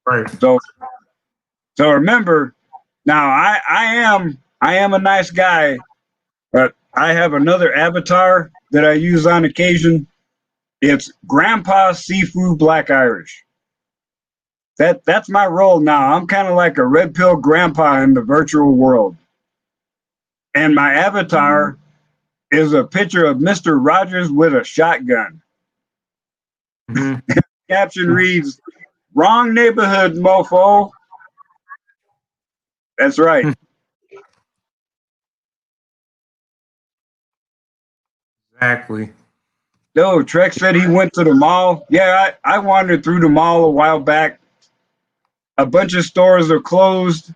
Right. So remember, now I am a nice guy, but I have another avatar that I use on occasion. It's Grandpa Seafood Black Irish. That's my role now. I'm kind of like a red pill grandpa in the virtual world. And my avatar is a picture of Mr. Rogers with a shotgun. Mm-hmm. Caption reads, "Wrong neighborhood, mofo." That's right. Exactly. No, Trek said he went to the mall. Yeah, I wandered through the mall a while back. A bunch of stores are closed,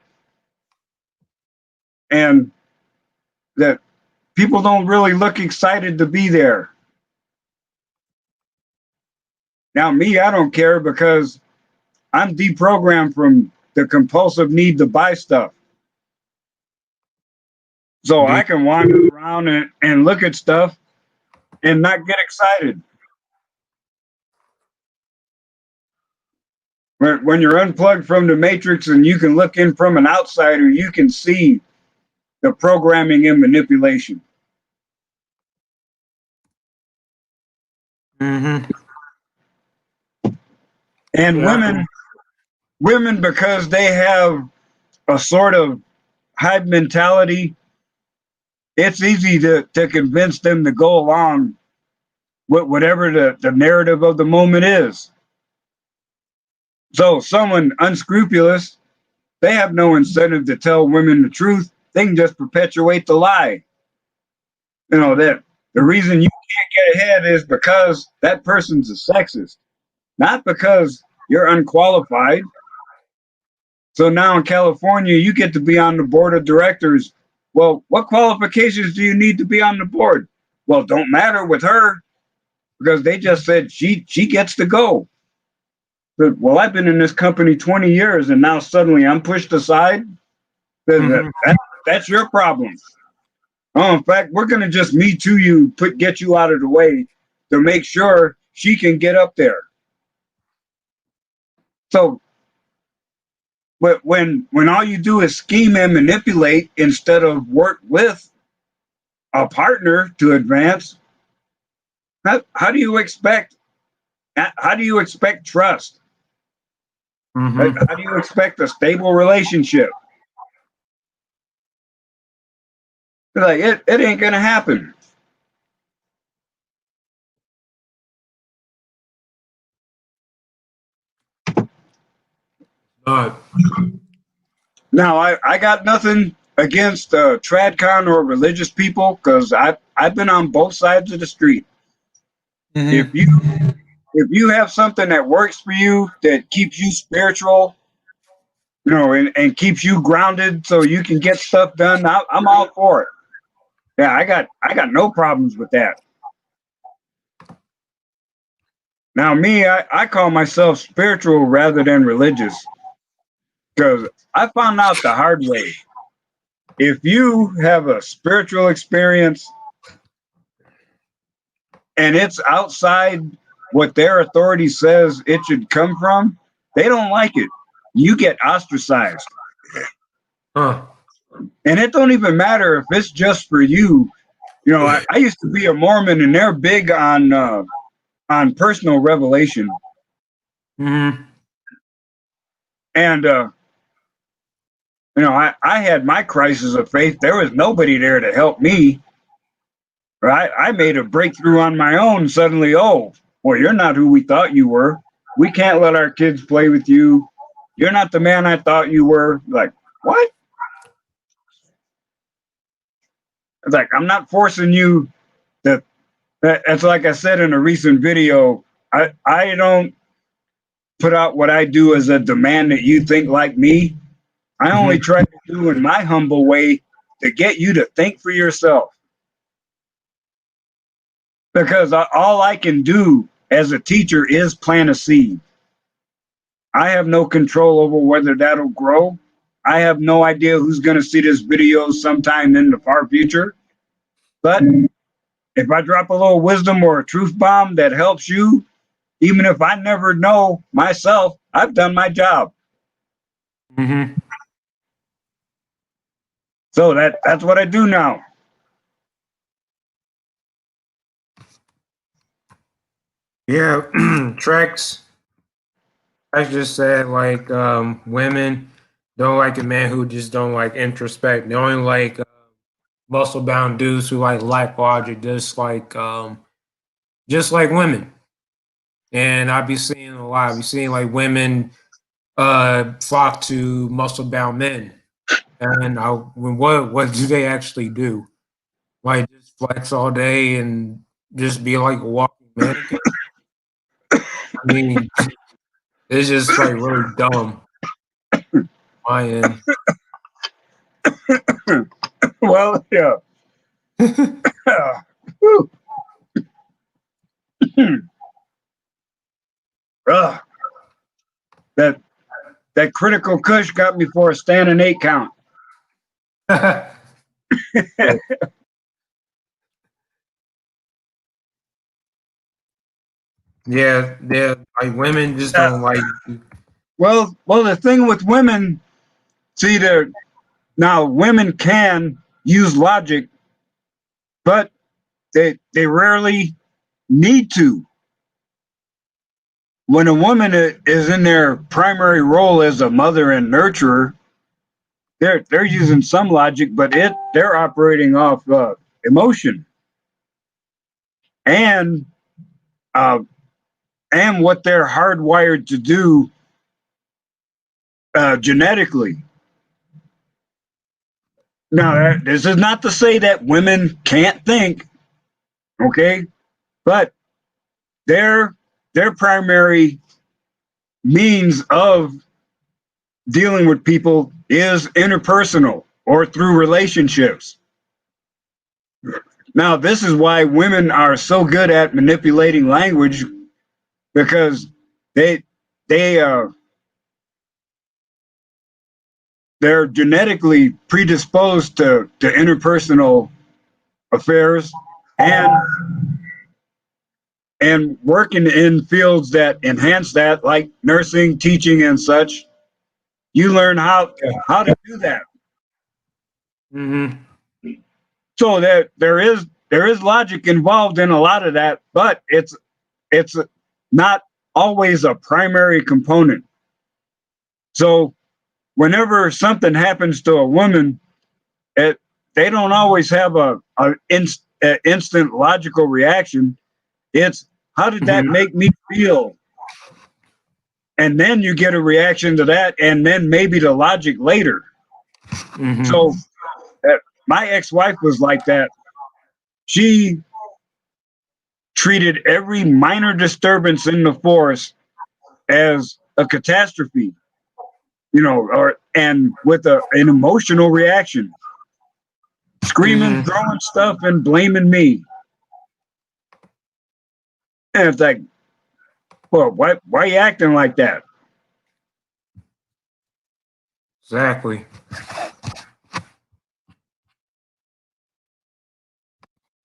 and that people don't really look excited to be there. Now, me, I don't care because I'm deprogrammed from the compulsive need to buy stuff. So I can wander around and look at stuff and not get excited. When you're unplugged from the matrix and you can look in from an outsider, you can see the programming and manipulation. Mm-hmm. And Yeah. women, because they have a sort of hive mentality, it's easy to convince them to go along with whatever the narrative of the moment is. So someone unscrupulous, they have no incentive to tell women the truth. They can just perpetuate the lie. You know, that the reason you can't get ahead is because that person's a sexist, not because you're unqualified. So now in California, you get to be on the board of directors. Well, what qualifications do you need to be on the board? Well, don't matter with her because they just said she gets to go. But, well, I've been in this company 20 years and now suddenly I'm pushed aside. Mm-hmm. That's your problem. Oh, in fact, we're going to just me to you, get you out of the way to make sure she can get up there. So But when all you do is scheme and manipulate instead of work with a partner to advance, how do you expect trust? Mm-hmm. How do you expect a stable relationship? Like it ain't gonna happen. But Now I got nothing against tradcon or religious people because I've been on both sides of the street. If mm-hmm. you if you have something that works for you that keeps you spiritual, and keeps you grounded so you can get stuff done, I'm all for it. Yeah, I got no problems with that. Now me, I call myself spiritual rather than religious because I found out the hard way. If you have a spiritual experience and it's outside what their authority says it should come from, they don't like it. You get ostracized. Huh. And it don't even matter if it's just for you. I used to be a Mormon, and they're big on personal revelation. Mm-hmm. And I had my crisis of faith. There was nobody there to help me. Right? I made a breakthrough on my own. Suddenly, oh, well, you're not who we thought you were. We can't let our kids play with you. You're not the man I thought you were. Like, what? It's like, I'm not forcing you to. That's like I said in a recent video. I don't put out what I do as a demand that you think like me. I only Mm-hmm. try to do in my humble way to get you to think for yourself. Because all I can do as a teacher is plant a seed. I have no control over whether that'll grow. I have no idea who's going to see this video sometime in the far future. But if I drop a little wisdom or a truth bomb that helps you, even if I never know myself, I've done my job. Mm-hmm. So that's what I do now. Yeah. Tracks. I just said like women don't like a man who just don't like introspect. They only like muscle bound dudes who like lack logic, just like women. And I be seeing a lot. I be seeing like women flock to muscle bound men. And what do they actually do? Like just flex all day and just be like a walking mannequin? I mean, it's just like really dumb. My end. Well, yeah. Ugh, that that critical cush got me for a standing 8 count. Yeah, yeah. Like women just Uh, don't like. well, the thing with women, see, now women can use logic, but they rarely need to. When a woman is in their primary role as a mother and nurturer, they're using some logic, but they're operating off emotion and uh, and what they're hardwired to do genetically. Now, this is not to say that women can't think, okay, but their their primary means of dealing with people is interpersonal or through relationships. Now, this is why women are so good at manipulating language because they they they're genetically predisposed to interpersonal affairs and working in fields that enhance that, like nursing, teaching, and such. you learn how to do that. Mm-hmm. So there is logic involved in a lot of that, but it's not always a primary component. So whenever something happens to a woman, it they don't always have a instant logical reaction. It's how did that Mm-hmm. make me feel? And then you get a reaction to that, and then maybe the logic later. Mm-hmm. So my ex-wife was like that. She treated every minor disturbance in the forest as a catastrophe, or and with an emotional reaction, screaming, Mm-hmm. throwing stuff, and blaming me. And it's like, well, why are you acting like that? Exactly.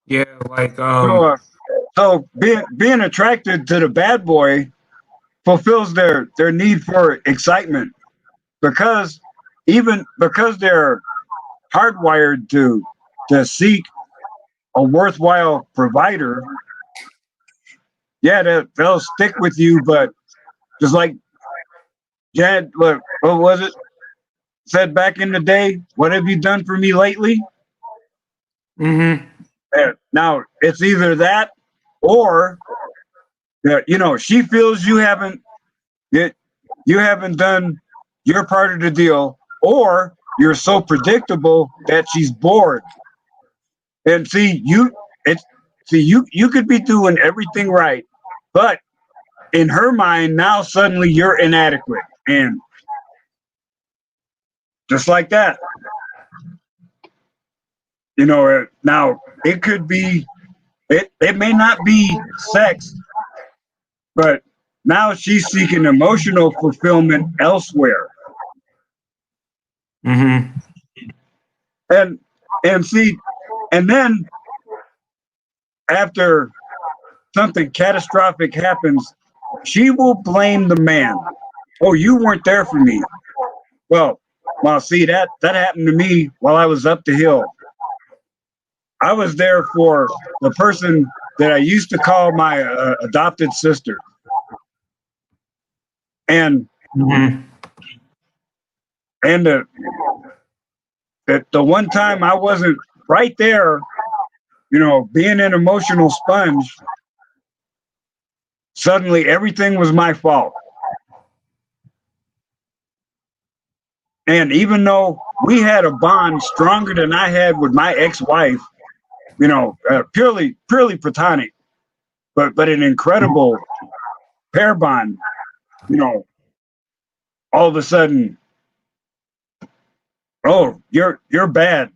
Yeah, like So, being attracted to the bad boy fulfills their need for excitement because even because they're hardwired to seek a worthwhile provider. Yeah, they'll stick with you, but just like Jad, what was it said back in the day? What have you done for me lately? mm-hmm. Now it's either that or she feels you, you haven't done your part of the deal, or you're so predictable that she's bored. And it's you could be doing everything right, but in her mind now suddenly you're inadequate, and just like that, now it could be it may not be sex, but now she's seeking emotional fulfillment elsewhere. Mm-hmm. And see, and then after something catastrophic happens, she will blame the man. Oh, you weren't there for me. Well, see that happened to me while I was up the hill. I was there for the person that I used to call my adopted sister, and Mm-hmm. and the one time I wasn't right there, being an emotional sponge, suddenly everything was my fault. And even though we had a bond stronger than I had with my ex-wife, purely platonic, but an incredible pair bond, you know, all of a sudden, oh, you're bad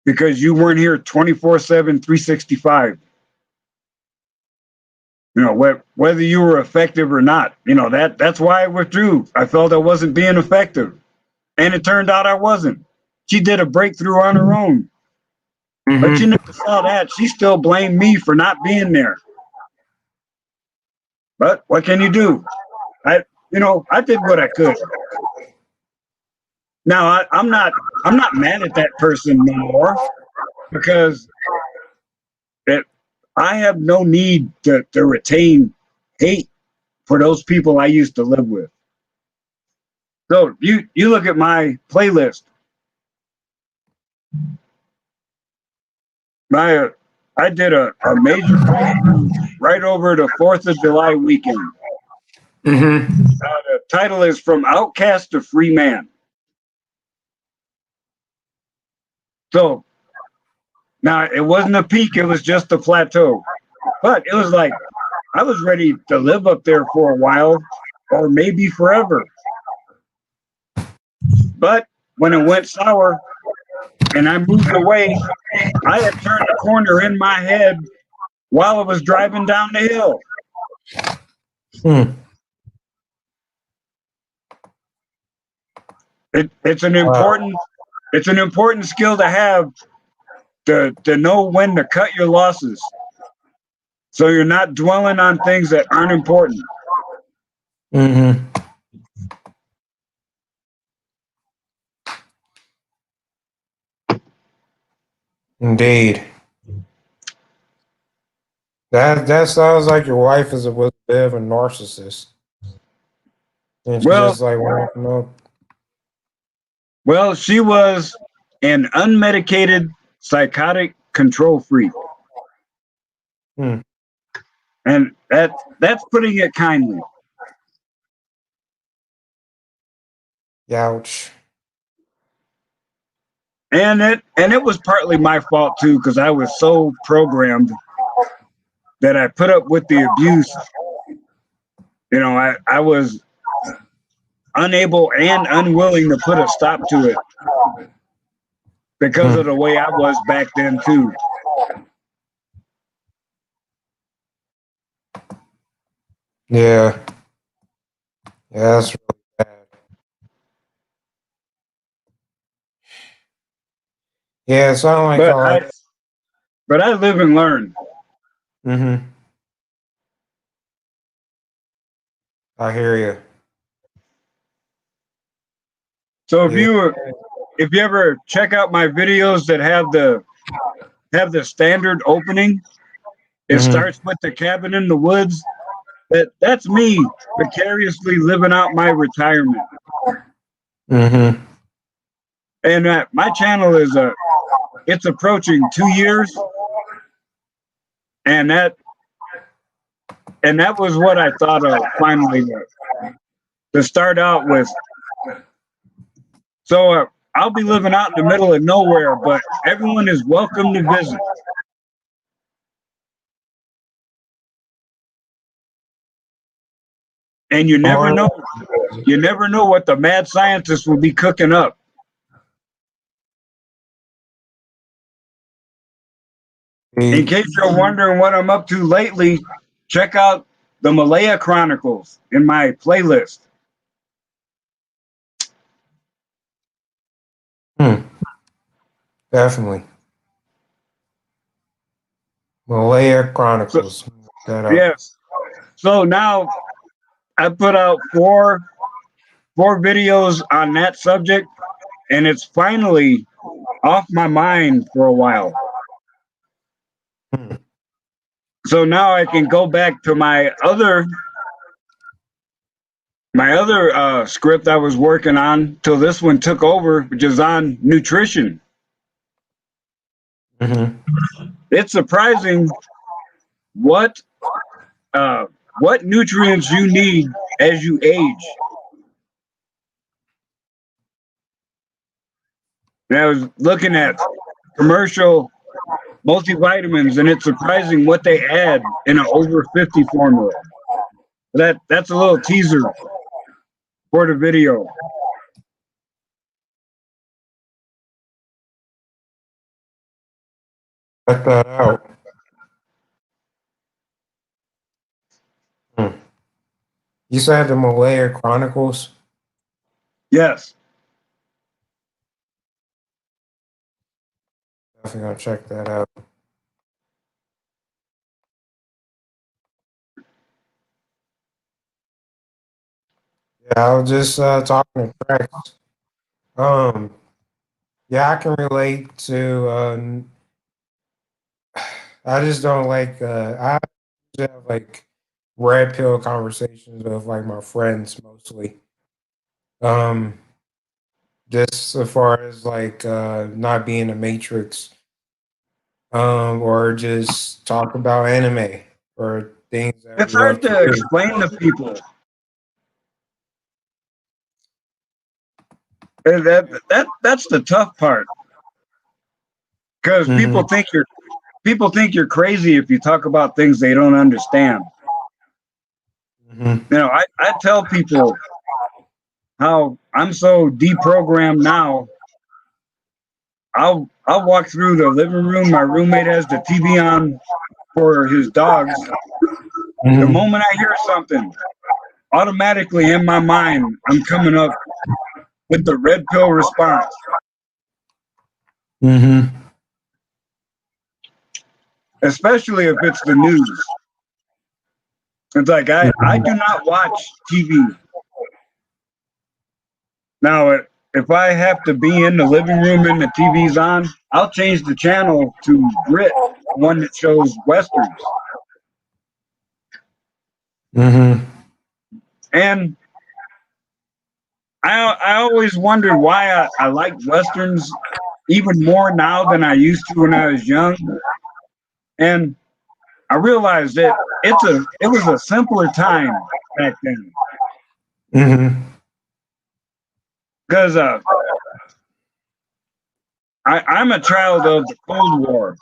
because you weren't here 24/7, 365. Whether you were effective or not, that's why I withdrew. I felt I wasn't being effective, and it turned out I wasn't. She did a breakthrough on her own, but you Mm-hmm. never saw that. She still blamed me for not being there. But what can you do? I did what I could. Now I'm not mad at that person no more because it, I have no need to retain hate for those people I used to live with. So you look at my playlist. My I did a major playthrough right over the 4th of July weekend. Mm-hmm. The title is From Outcast to Free Man. So now it wasn't a peak, it was just a plateau. But it was like I was ready to live up there for a while or maybe forever. But when it went sour and I moved away, I had turned a corner in my head while I was driving down the hill. Mm. It's an Wow. important skill to have to know when to cut your losses. So you're not dwelling on things that aren't important. Mm-hmm. Indeed. That sounds like your wife was a bit of a narcissist. And she Well, just like walking up. well, she was an unmedicated psychotic control freak, Hmm. and that's putting it kindly. Ouch. And it was partly my fault too, because I was so programmed that I put up with the abuse. I was unable and unwilling to put a stop to it because Hmm. of the way I was back then too. Yeah. Yeah, that's really bad. Yeah, it sounds like But all I right. but I live and learn. Mm-hmm. I hear you. So Yeah. if you ever check out my videos that have the standard opening, it Mm-hmm. starts with the cabin in the woods. That's me vicariously living out my retirement. Mm-hmm. And my channel it's approaching 2 years, and that was what I thought of finally to start out with. So I'll be living out in the middle of nowhere, but everyone is welcome to visit. And you I'm never know. You never know what the mad scientist will be cooking up. In already. case you're wondering what I'm up to lately, check out the Malaya Chronicles in my playlist. Hmm. Definitely. Malaya So Chronicles. Look that up. yes. So now I put out four videos on that subject, and it's finally off my mind for a while. Hmm. So now I can go back to my other script I was working on till this one took over, which is on nutrition. Mm-hmm. It's surprising what uh, what nutrients you need as you age. And I was looking at commercial multivitamins, and it's surprising what they add in an over 50 formula. That's a little teaser for the video. Check that out. Hmm. You said the Malaya Chronicles? Yes. Definitely gonna check that out. Yeah, I was just talking to Trax. Um, yeah, I can relate to. I just don't like. I just have like red pill conversations with like my friends mostly. Um, just as far as like not being a matrix, or just talk about anime or things that It's we love hard to to do. explain to people. And that's the tough part because Hmm. people think you're crazy if you talk about things they don't understand. Hmm. I tell people how I'm so deprogrammed now. I'll walk through the living room. My roommate has the TV on for his dogs. The Hmm. moment I hear something, automatically in my mind, I'm coming up with the red pill response, Hmm. especially if it's the news. It's like I do not watch TV. Now, if I have to be in the living room and the TV's on, I'll change the channel to Grit, the one that shows westerns. Mm-hmm. And I always wondered why I like westerns even more now than I used to when I was young. And I realized that it was a simpler time back then. Mm-hmm. Because I'm a child of the Cold War.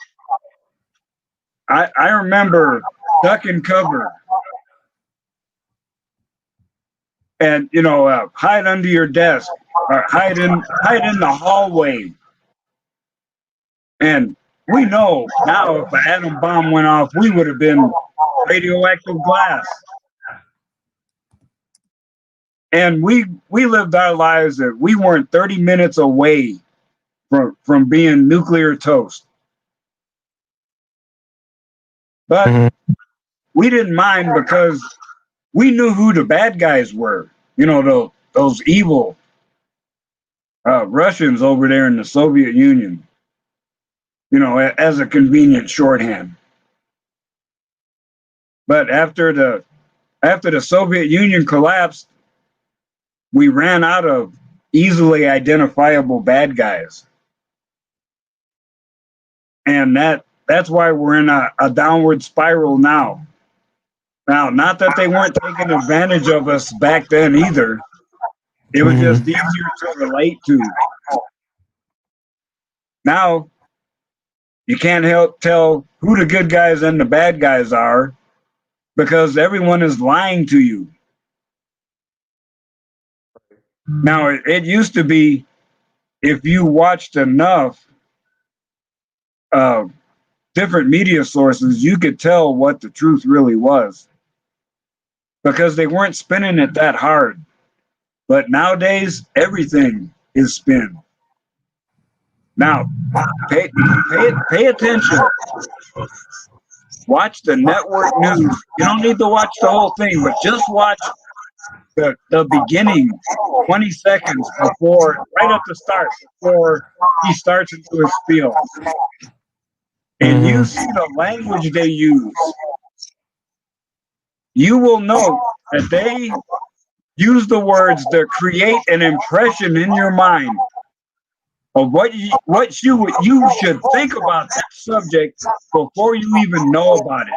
I remember duck and cover and hide under your desk or hide in the hallway. And we know now if an atom bomb went off, we would have been radioactive glass. And we lived our lives that we weren't 30 minutes away from being nuclear toast. But Mm-hmm. we didn't mind because we knew who the bad guys were. Those evil Russians over there in the Soviet Union. As a convenient shorthand. But after the Soviet Union collapsed, we ran out of easily identifiable bad guys. And that's why we're in a downward spiral now. Now, not that they weren't taking advantage of us back then either. It was just Mm-hmm. easier to relate to. Now, you can't help tell who the good guys and the bad guys are because everyone is lying to you. Now, it used to be if you watched enough uh, different media sources, you could tell what the truth really was because they weren't spinning it that hard. But nowadays, everything is spin. Now, pay attention. Watch the network news. You don't need to watch the whole thing, but just watch the beginning 20 seconds before, right at the start, before he starts into his spiel. And you Mm-hmm. see the language they use. You will know that they use the words that create an impression in your mind of what you should think about that subject before you even know about it.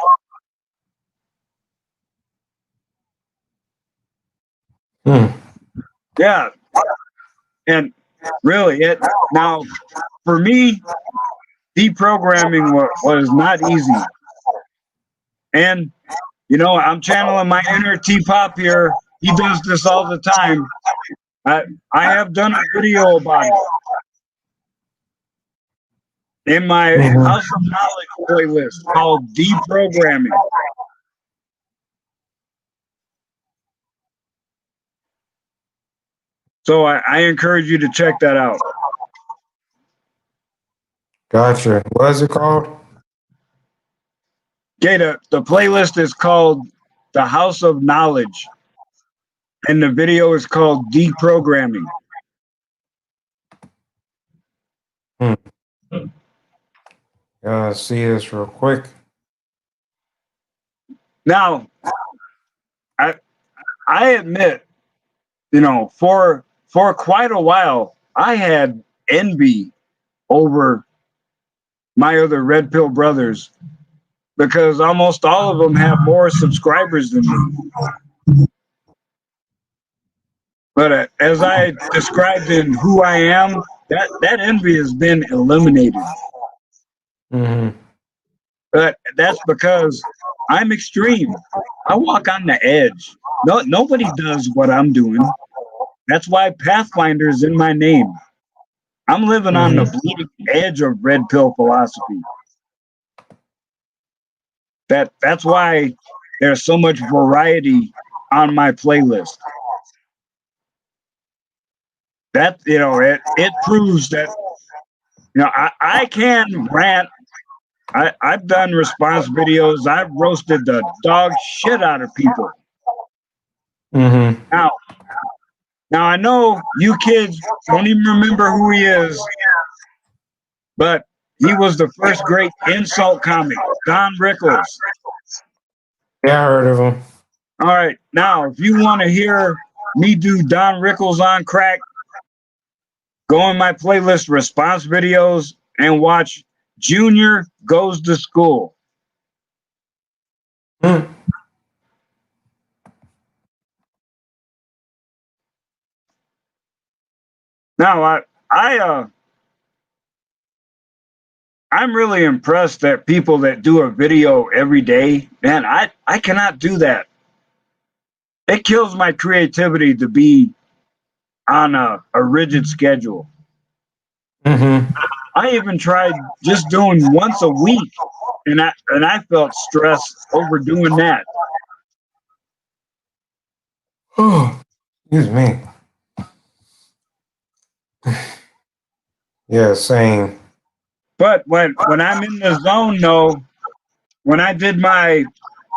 Mm. Yeah, and really, it now for me, deprogramming was not easy. And I'm channeling my inner T-pop here. He does this all the time. I I have done a video about it in my Mm-hmm. House of Knowledge playlist called Deprogramming. So I encourage you to check that out. Gotcha. What is it called? Okay, the playlist is called The House of Knowledge, and the video is called Deprogramming. Hmm. See this real quick. Now, I I admit, for quite a while, I had envy over my other red pill brothers because almost all of them have more subscribers than me. But as I described in Who I Am, that envy has been eliminated. Mm-hmm. But that's because I'm extreme. I walk on the edge. Nobody does what I'm doing. That's why Pathfinder's in my name. I'm living on the Mm-hmm. bleeding edge of red pill philosophy. That's why there's so much variety on my playlist. That it proves that I can rant. I've done response videos. I've roasted the dog shit out of people. Mm-hmm. Now, Now I know you kids don't even remember who he is, but he was the first great insult comic, Don Rickles. Yeah, I heard of him. All right, now if you want to hear me do Don Rickles on crack, go in my playlist response videos and watch Junior Goes to School. Hmm. Now I'm really impressed that people that do a video every day, man, I cannot do that. It kills my creativity to be on a rigid schedule. Mm-hmm. I even tried just doing once a week, and I felt stressed over doing that. Oh, excuse me. Yeah, same. But when I'm in the zone, though, when I did my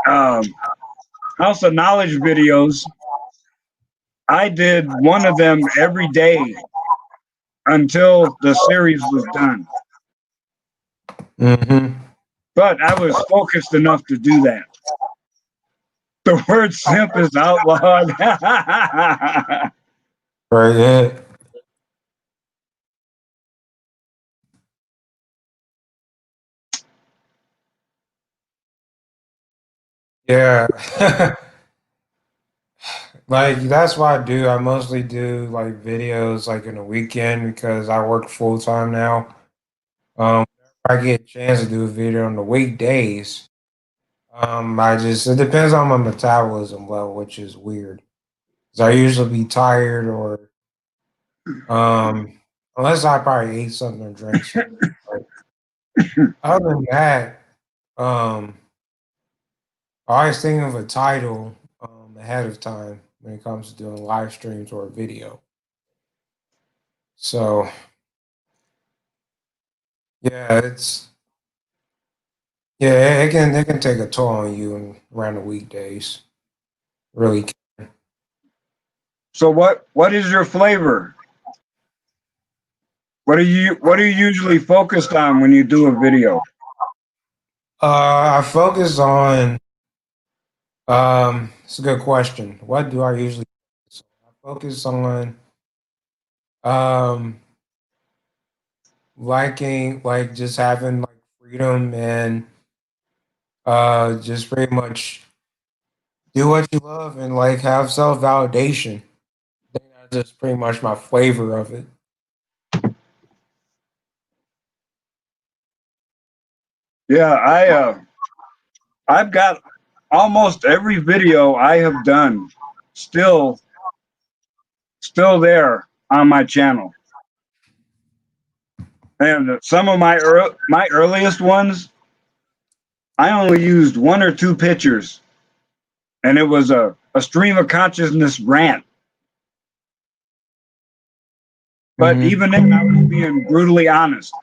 um, House of Knowledge videos, I did one of them every day until the series was done. Mm-hmm. But I was focused enough to do that. The word simp is outlawed. Right. Yeah. Yeah. Like that's what I do. I mostly do like videos like in the weekend because I work full time now. I get a chance to do a video on the weekdays. I just it depends on my metabolism level, which is weird. 'Cause I usually be tired or um unless I probably ate something or drank something. But other than that, um I always think of a title ahead of time when it comes to doing live streams or a video. So yeah, it can take a toll on you around the weekdays. Really can. So what is your flavor? What are you usually focused on when you do a video? I focus on it's a good question. What do I usually focus on? I focus on um liking like just having like freedom and just pretty much do what you love and like have self validation. I think that's just pretty much my flavor of it. Yeah, I've got almost every video I have done still still there on my channel. And some of my earliest ones, I only used one or two pictures, and it was a stream of consciousness rant. But Mm-hmm. even then, I was being brutally honest.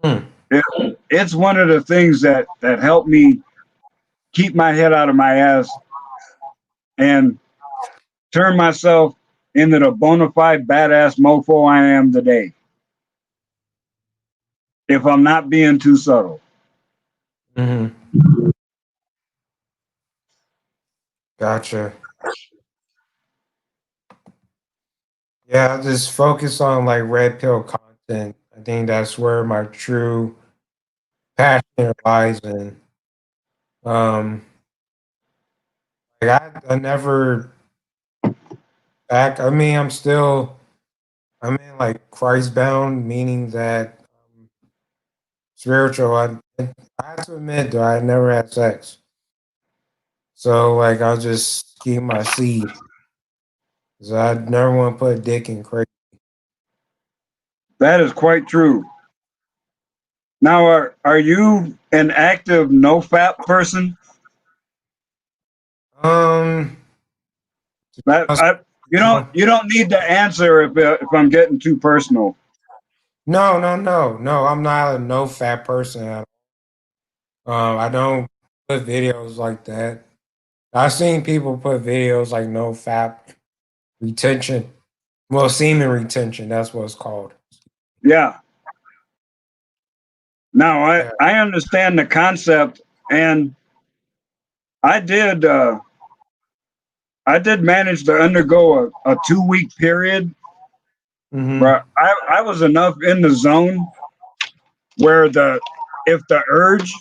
Hmm. It's one of the things that helped me keep my head out of my ass and turn myself into the bona fide badass mofo I am today. If I'm not being too subtle. Mm-hmm. Gotcha. Yeah, I just focus on like red pill content. I think that's where my true passion lies in. Um, I never back. I mean, I'm in like Christ bound, meaning that spiritual. I have to admit, though, I never had sex. So like, I'll just keep my seed. 'Cause I never want to put a dick in crazy. That is quite true. Now, are you an active no fap person? Um, That you don't need to answer if I'm getting too personal. no, no, no, no. I'm not a no fat person. I don't put videos like that. I've seen people put videos like no fap retention. Well, semen retention, that's what it's called. Yeah. Now Yeah. I understand the concept, and I did I did manage to undergo a 2 week period Mm-hmm. where I was enough in the zone where the if the urge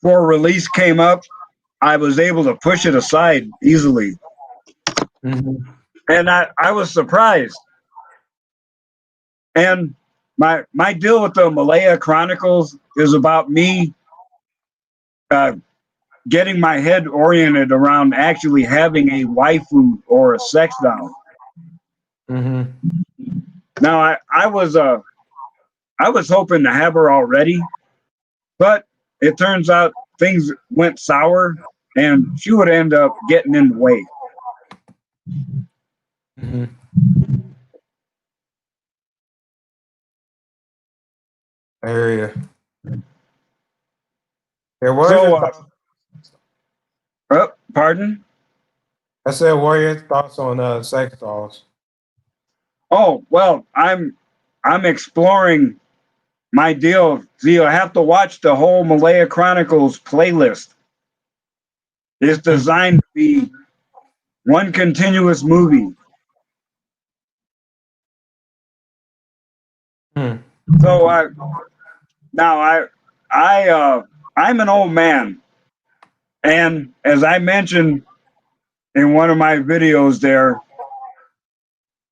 for release came up, I was able to push it aside easily. Mm-hmm. And I was surprised. And my deal with the Malaya Chronicles is about me uh, getting my head oriented around actually having a waifu or a sex doll. Mm-hmm. Now I was hoping to have her already, but it turns out things went sour and she would end up getting in the way. Mm-hmm. Area. Yeah, what are So, your thoughts? pardon? I said, what are your thoughts on sex dolls? Oh, well, I'm exploring my deal. So you have to watch the whole Malaya Chronicles playlist. It's designed to be one continuous movie. Hmm. So now I'm an old man, and as I mentioned in one of my videos there,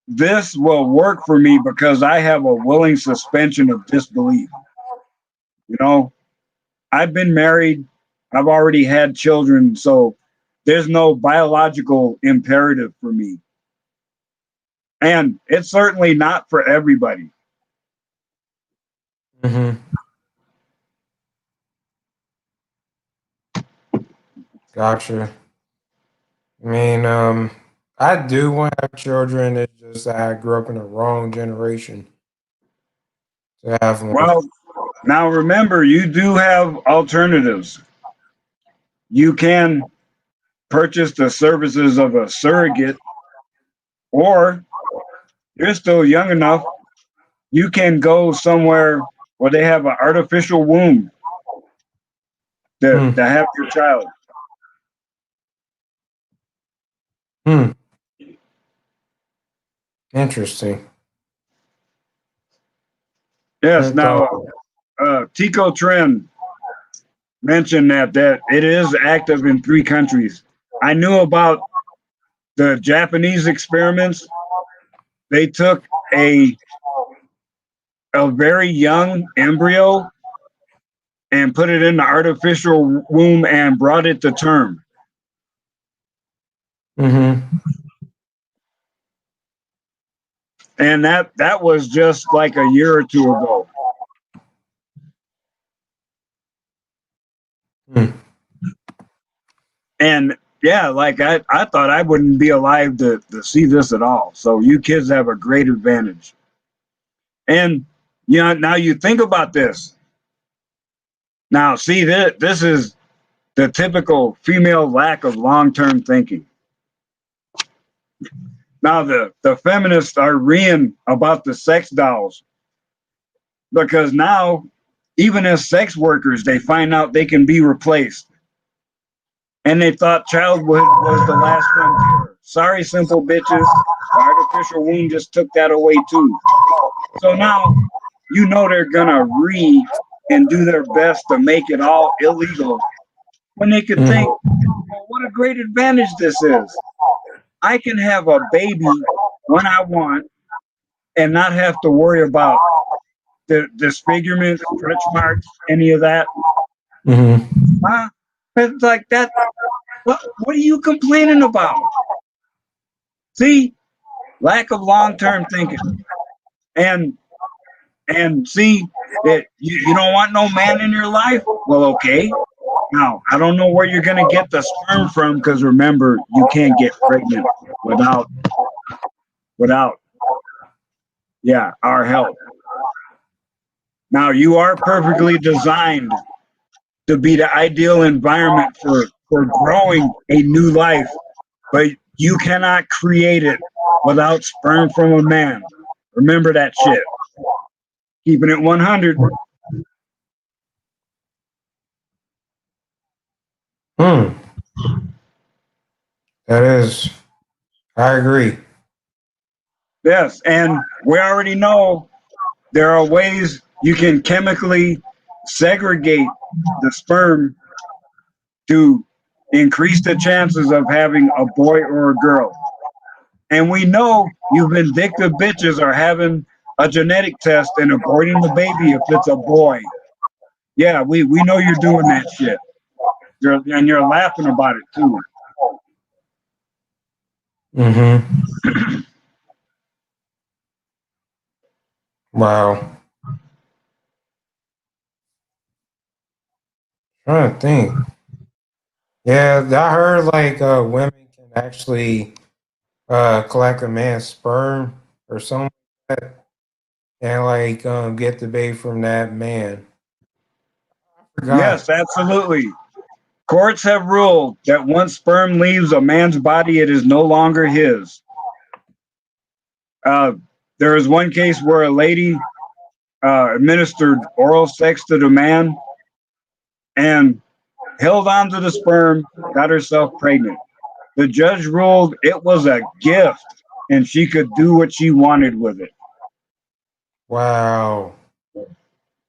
this will work for me because I have a willing suspension of disbelief. You know, I've been married, I've already had children, so there's no biological imperative for me. And it's certainly not for everybody. Mm-hmm. Gotcha. I mean, I do want to have children. It's just that I grew up in the wrong generation to have one. Well, now remember, you do have alternatives. You can purchase the services of a surrogate, or you're still young enough, you can go somewhere where they have an artificial womb Hmm. to have your child. Hmm. Interesting. Yes, Never thought. now Tico Trend mentioned that it is active in 3 countries. I knew about the Japanese experiments. They took a very young embryo and put it in the artificial womb and brought it to term. Mm-hmm. And that was just like a year or two ago. Hmm. And yeah, like I thought I wouldn't be alive to see this at all. So you kids have a great advantage. And you know, now you think about this. Now, see this is the typical female lack of long-term thinking. Now the feminists are reeing about the sex dolls because now even as sex workers they find out they can be replaced. And they thought childhood was the last frontier. Sorry, simple bitches. The artificial womb just took that away too. So now you know they're gonna and do their best to make it all illegal when they could think, Mm-hmm. well, what a great advantage this is. I can have a baby when I want and not have to worry about the disfigurement, stretch marks, any of that. Mm-hmm. Huh? It's like that. What are you complaining about? See, lack of long-term thinking, and see that you don't want no man in your life. Well, okay. Now I don't know where you're gonna get the sperm from because remember you can't get pregnant without without our help. Now you are perfectly designed to be the ideal environment for growing a new life, but you cannot create it without sperm from a man. Remember that shit. Keeping it 100. Hmm. That is, I agree. Yes, and we already know there are ways you can chemically segregate the sperm to increase the chances of having a boy or a girl. And we know you vindictive bitches are having a genetic test and aborting the baby if it's a boy. Yeah, we know you're doing that shit. You're laughing about it too. Mm-hmm. Wow. Trying to think. Yeah, I heard like women can actually collect a man's sperm or something like that and like get the baby from that man. I Yes, forgot. absolutely. Courts have ruled that once sperm leaves a man's body, it is no longer his. Uh, there is one case where a lady administered oral sex to the man and held on to the sperm, got herself pregnant. The judge ruled it was a gift and she could do what she wanted with it. Wow.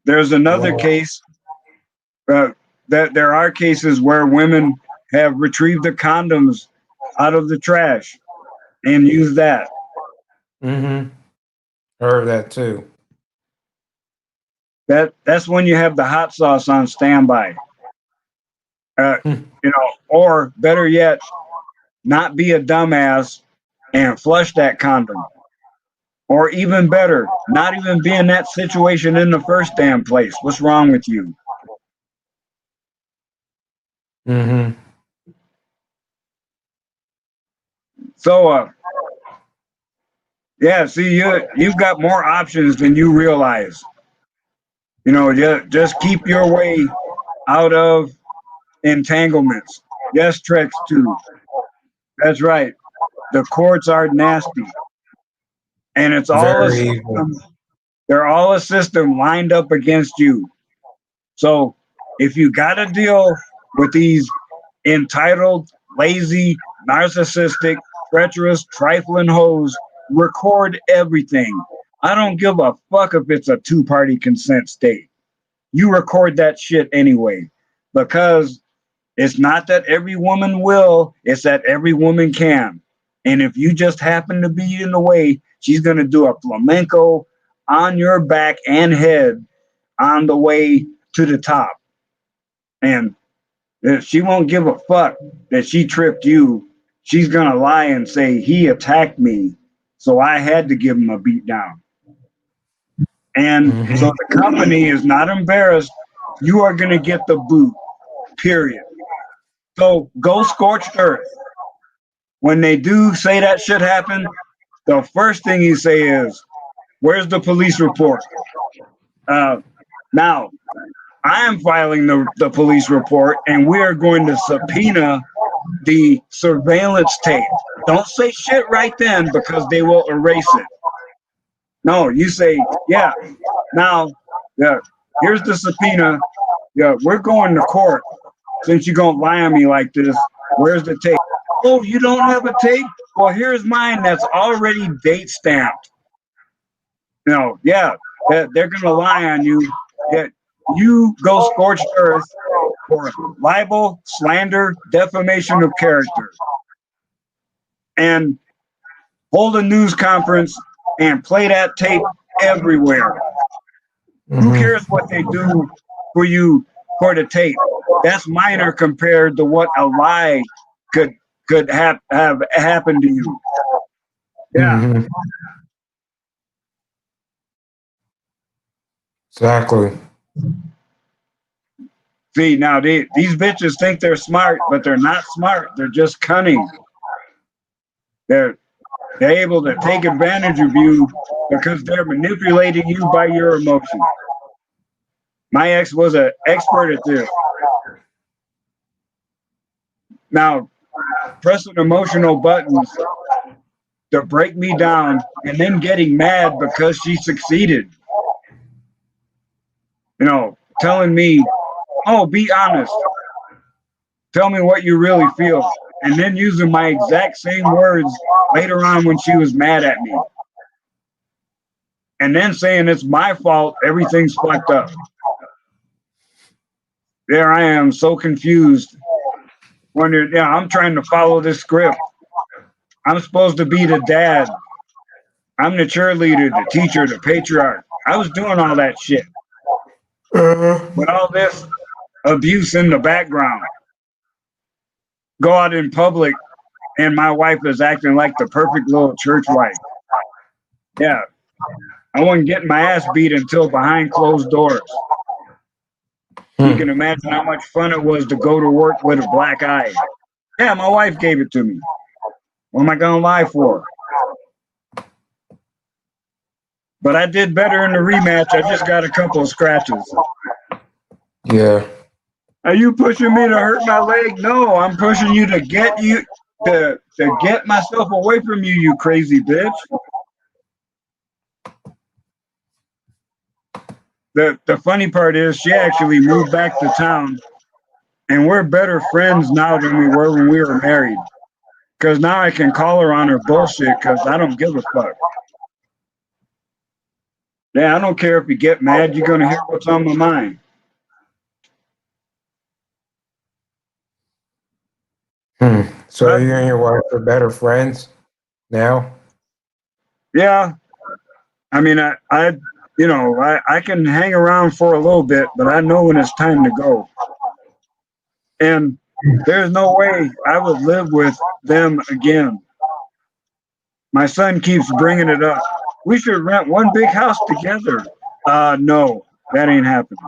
There's another Wow. case uh, that there are cases where women have retrieved the condoms out of the trash and used that. Mm-hmm. Heard that too. That's when you have the hot sauce on standby. Uh, Hmm. or better yet, not be a dumbass and flush that condom. Or even better, not even be in that situation in the first damn place. What's wrong with you? Mm-hmm. So, yeah, see, you've got more options than you realize. Just keep your way out of entanglements. Yes, Trex too. That's right. The courts are nasty, and it's all a Very evil. system. They're all a system lined up against you. So, if you got to deal with these entitled, lazy, narcissistic, treacherous, trifling hoes, record everything. I don't give a fuck if it's a two-party consent state. You record that shit anyway, because it's not that every woman will, it's that every woman can. And if you just happen to be in the way, she's going to do a flamenco on your back and head on the way to the top. And she won't give a fuck that she tripped you. She's going to lie and say, he attacked me, so I had to give him a beat down. And so Mm-hmm. the company is not embarrassed. You are going to get the boot, period. So go scorched earth. When they do say that shit happened, the first thing you say is, where's the police report? Uh, now, I am filing the police report, and we are going to subpoena the surveillance tape. Don't say shit right then because they will erase it. No, you say, yeah, now, yeah, here's the subpoena. Yeah, we're going to court since you're going to lie on me like this. Where's the tape? Oh, you don't have a tape? Well, here's mine that's already date stamped. Yeah, they're going to lie on you. Yeah, you go scorched earth for libel, slander, defamation of character, and hold a news conference and play that tape everywhere. Who cares Mm-hmm. what they do for you for the tape? That's minor compared to what a lie could have happened to you. Yeah. Mm-hmm. Exactly. See, now these bitches think they're smart, but they're not smart. They're just cunning. They're they're able to take advantage of you because they're manipulating you by your emotions. My ex was an expert at this. Now, pressing emotional buttons to break me down and then getting mad because she succeeded. Telling me, oh, be honest. Tell me what you really feel. And then using my exact same words later on when she was mad at me. And then saying it's my fault, everything's fucked up. There I am, so confused. Wondering, yeah, I'm trying to follow this script. I'm supposed to be the dad. I'm the cheerleader, the teacher, the patriarch. I was doing all that shit. With all this abuse in the background. Go out in public and my wife is acting like the perfect little church wife. Yeah, I wasn't getting my ass beat until behind closed doors. You can imagine how much fun it was to go to work with a black eye. Yeah, my wife gave it to me. What am I gonna lie for? But I did better in the rematch. I just got a couple of scratches. Yeah. Are you pushing me to hurt my leg? No, I'm pushing you to get myself away from you, you crazy bitch. The funny part is she actually moved back to town and we're better friends now than we were when we were married. Because now I can call her on her bullshit because I don't give a fuck. Yeah, I don't care if you get mad, you're going to hear what's on my mind. So you and your wife are better friends now? Yeah, I mean, I can hang around for a little bit, but I know when it's time to go. And there's no way I would live with them again. My son keeps bringing it up. We should rent one big house together. No, that ain't happening.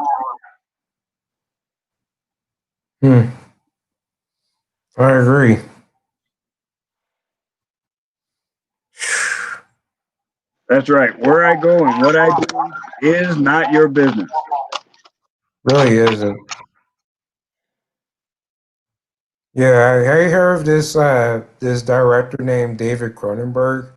I agree. That's right. Where I go and what I do is not your business. Really isn't. Yeah, I heard of this director named David Cronenberg.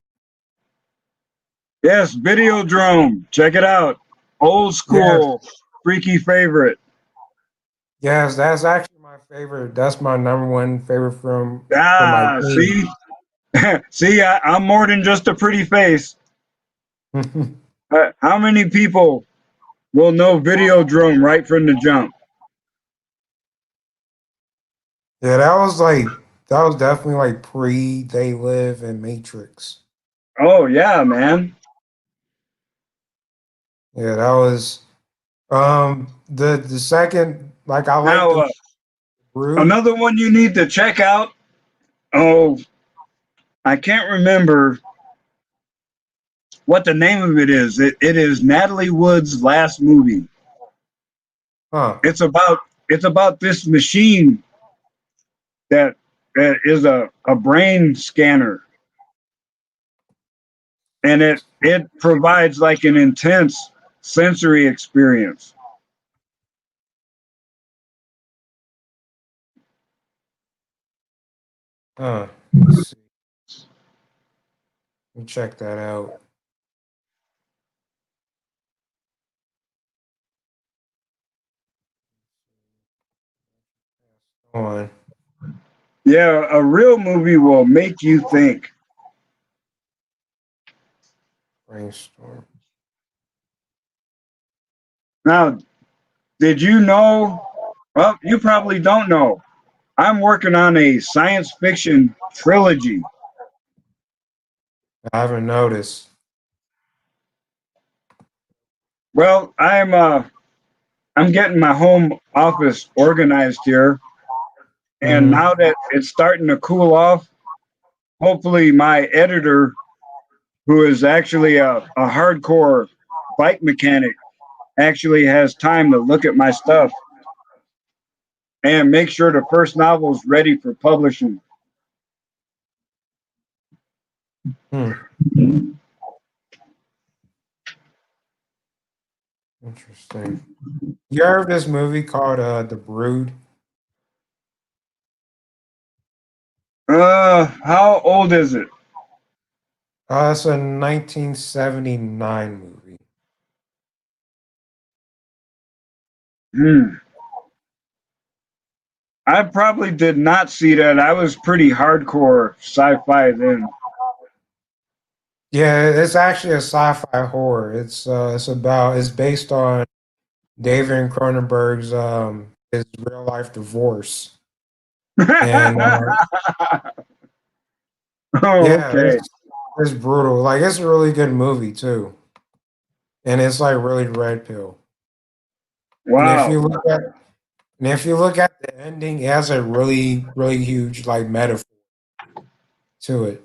Yes, Videodrome. Check it out. Old Yes, school, freaky favorite. yes, that's actually my favorite. That's my number one favorite from my Ah, team. see? See, I'm more than just a pretty face. How many people will know Videodrome right from the jump? Yeah, that was definitely like pre They Live and Matrix. Oh, yeah, man. Yeah, that was the second like I like Now, the Brood. another one you need to check out. Oh, I can't remember what the name of it is. It is Natalie Wood's last movie. Huh. It's about this machine that is a brain scanner, and it provides like an intense sensory experience. Huh. Let's see. Let me check that out. On Yeah, a real movie will make you think. brainstorm. Now, did you know? Well, you probably don't know. I'm working on a science fiction trilogy. I haven't noticed. Well, I'm getting my home office organized here, and Hmm. now that it's starting to cool off, hopefully my editor, who is actually a hardcore bike mechanic, actually has time to look at my stuff and make sure the first novel is ready for publishing. Hmm. Interesting. You heard of this movie called The Brood? How old is it? It's a 1979 movie. Hmm. I probably did not see that. I was pretty hardcore sci-fi then. Yeah, it's actually a sci-fi horror. It's based on David Cronenberg's his real life divorce. And Oh, yeah, okay. it's brutal. Like it's a really good movie too. And it's like really red pill. And if Wow. you look at and if you look at the ending, it has a really huge like metaphor to it.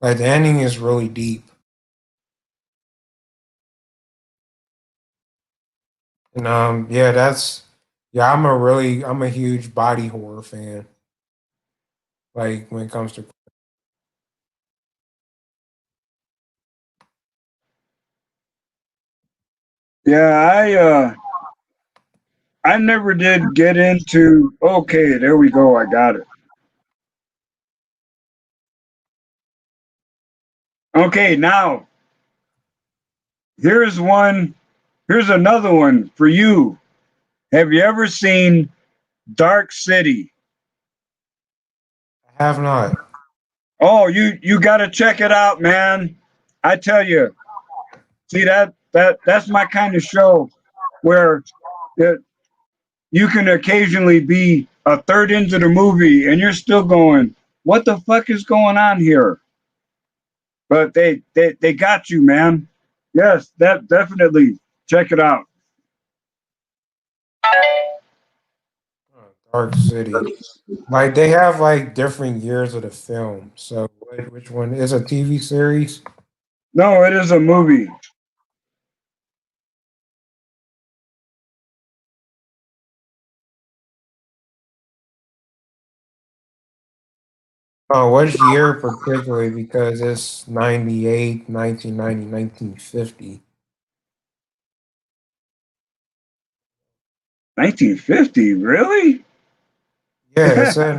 Like the ending is really deep. And yeah, I'm a huge body horror fan. Like when it comes to Yeah, I never did get into. Okay, there we go. I got it. Okay, now here's one. Here's another one for you. Have you ever seen Dark City? I have not. Oh, you got to check it out, man. I tell you. See that's my kind of show where it, you can occasionally be a third into the movie and you're still going, what the fuck is going on here? But they got you, man. Yes, that definitely check it out. Dark City. Like they have like different years of the film. So which one is a TV series? No, it is a movie. Oh, which year particularly? Because it's 98, 1990, 1950. 1950, really? Yeah, it said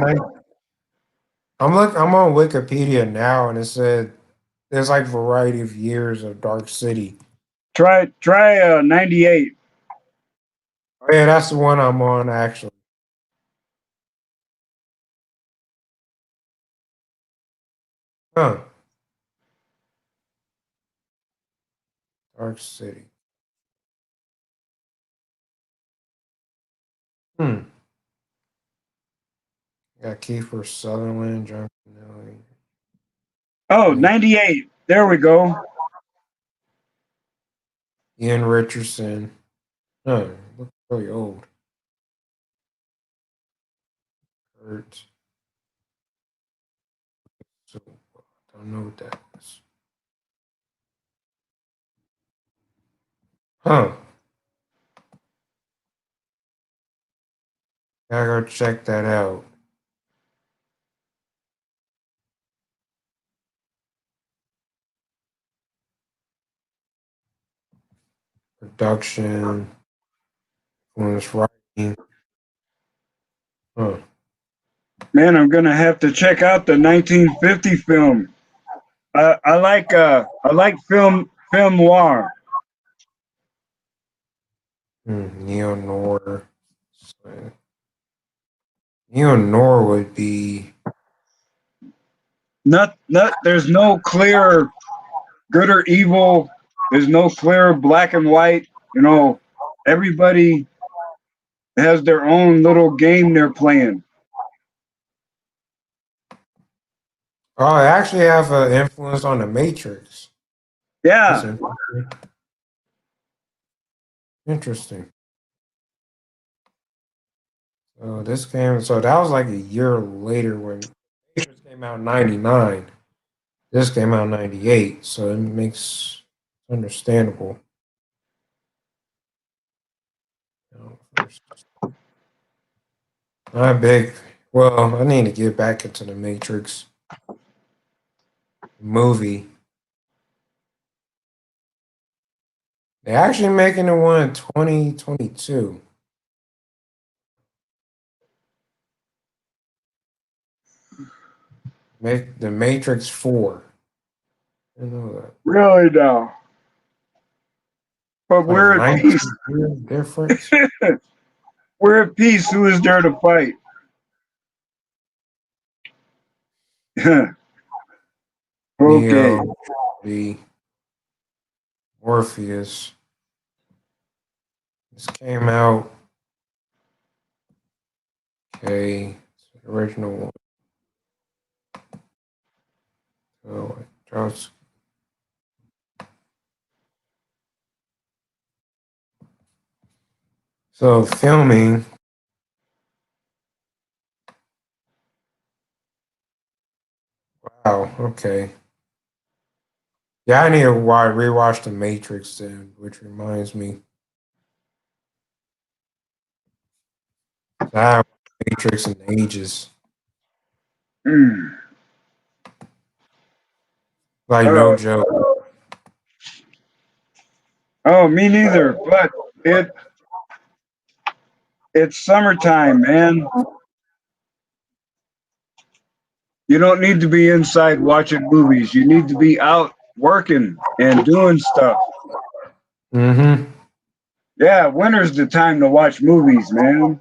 I'm on Wikipedia now and it said there's like variety of years of Dark City. Try 98. Oh, yeah, that's the one I'm on actually. Huh. Dark City. Hmm. Got Kiefer Sutherland, John Canelli, Oh, Ian 98. There we go. Ian Richardson. Huh. Look really old. Kurt. So don't know what that is. Huh. Gotta go check that out. Production, influence writing. Huh. Man, I'm gonna have to check out the 1950 film. I like film noir. Neo Noir. So, Neo Noir would be. Not there's no clear good or evil. There's no clear black and white. You know, everybody has their own little game they're playing. Oh, I actually have an influence on the Matrix. That's Yeah. interesting. Interesting. So that was like a year later when Matrix came out in 99. This came out in 98, so it makes understandable. First, not big. Well, I need to get back into the Matrix movie. They're actually making the one in 2022. The Matrix 4. I know that. Really now. But Like we're at 19 peace. years difference. We're at peace. Who is there to fight? Okay. Neo, the Morpheus. This came out. Okay, it's the original one. So just filming. Wow. Okay. Yeah, I need to rewatch The Matrix then, which reminds me. I haven't watched Matrix in ages. Mm. Like no Uh, joke. oh, me neither. But it it's summertime, man. You don't need to be inside watching movies. You need to be out working and doing stuff. Mm-hmm. Yeah, winter's the time to watch movies, man.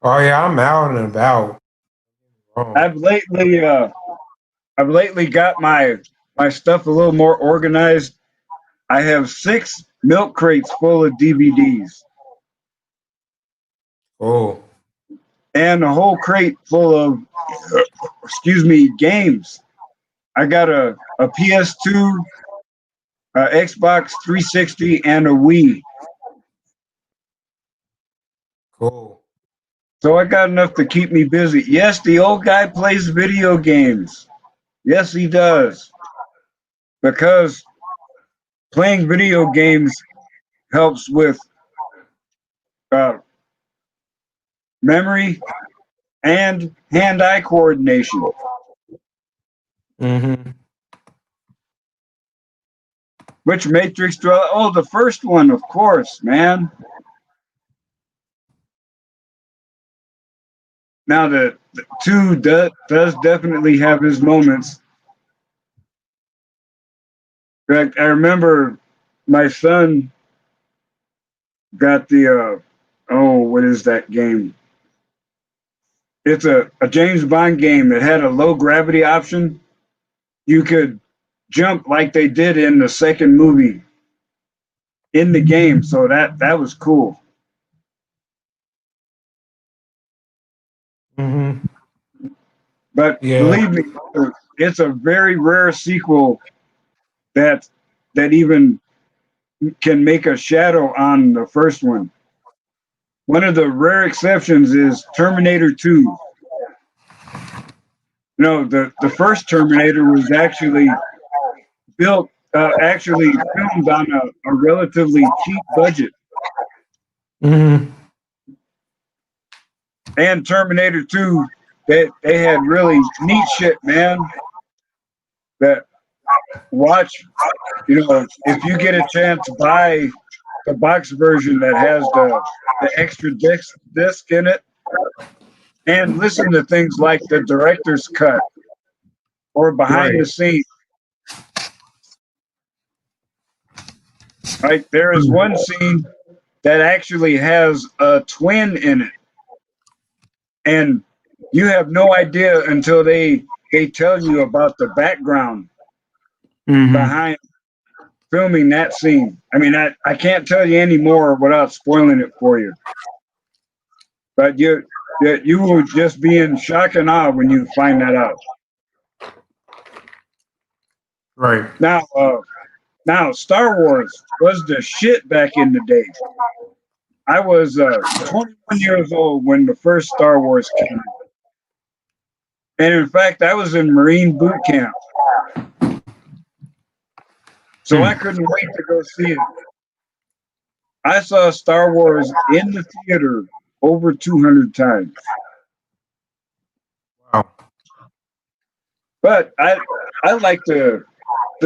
Oh yeah, I'm out and about. Oh, I've lately I've lately got my stuff a little more organized. I have 6 milk crates full of DVDs cool. and a whole crate full of excuse me, games. I got a PS2, Xbox 360, and a Wii. Cool. So I got enough to keep me busy. Yes, the old guy plays video games. Yes, he does. Because playing video games helps with uh, memory and hand-eye coordination. Mm-hmm. Which Matrix do oh, the first one, of course, man. Now the two does definitely have his moments. I remember my son got the oh, what is that game? It's a James Bond game that had a low gravity option. You could jump like they did in the second movie in the game, so that was cool. Mm-hmm. But Yeah. believe me, it's a very rare sequel that that even can make a shadow on the first one. One of the rare exceptions is Terminator 2. No, the first Terminator was actually filmed on a relatively cheap budget. Mm-hmm. And Terminator 2, they had really neat shit, man. That watch, if you get a chance, buy the box version that has the extra disc in it, and listen to things like the director's cut or behind the Right. scenes. Right, there is one scene that actually has a twin in it, and you have no idea until they tell you about the background Mm-hmm. behind filming that scene. I mean, I can't tell you any more without spoiling it for you. But you will just be in shock and awe when you find that out. Right. Now Star Wars was the shit back in the day. I was 21 years old when the first Star Wars came out. And in fact, I was in Marine boot camp. So I Hmm. couldn't wait to go see it. I saw Star Wars in the theater over 200 times. Wow. But I like the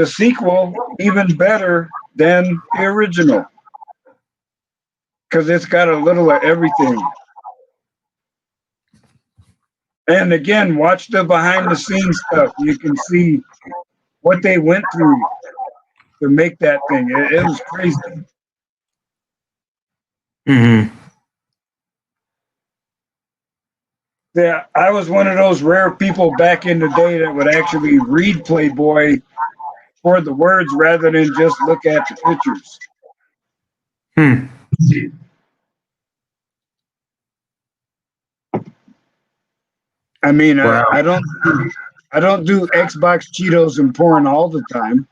sequel even better than the original because it's got a little of everything. And again, watch the behind the scenes stuff. You can see what they went through to make that thing. It was crazy. Mm-hmm. Yeah, I was one of those rare people back in the day that would actually read Playboy for the words rather than just look at the pictures. Hmm. I mean, Wow. I don't do Xbox Cheetos and porn all the time.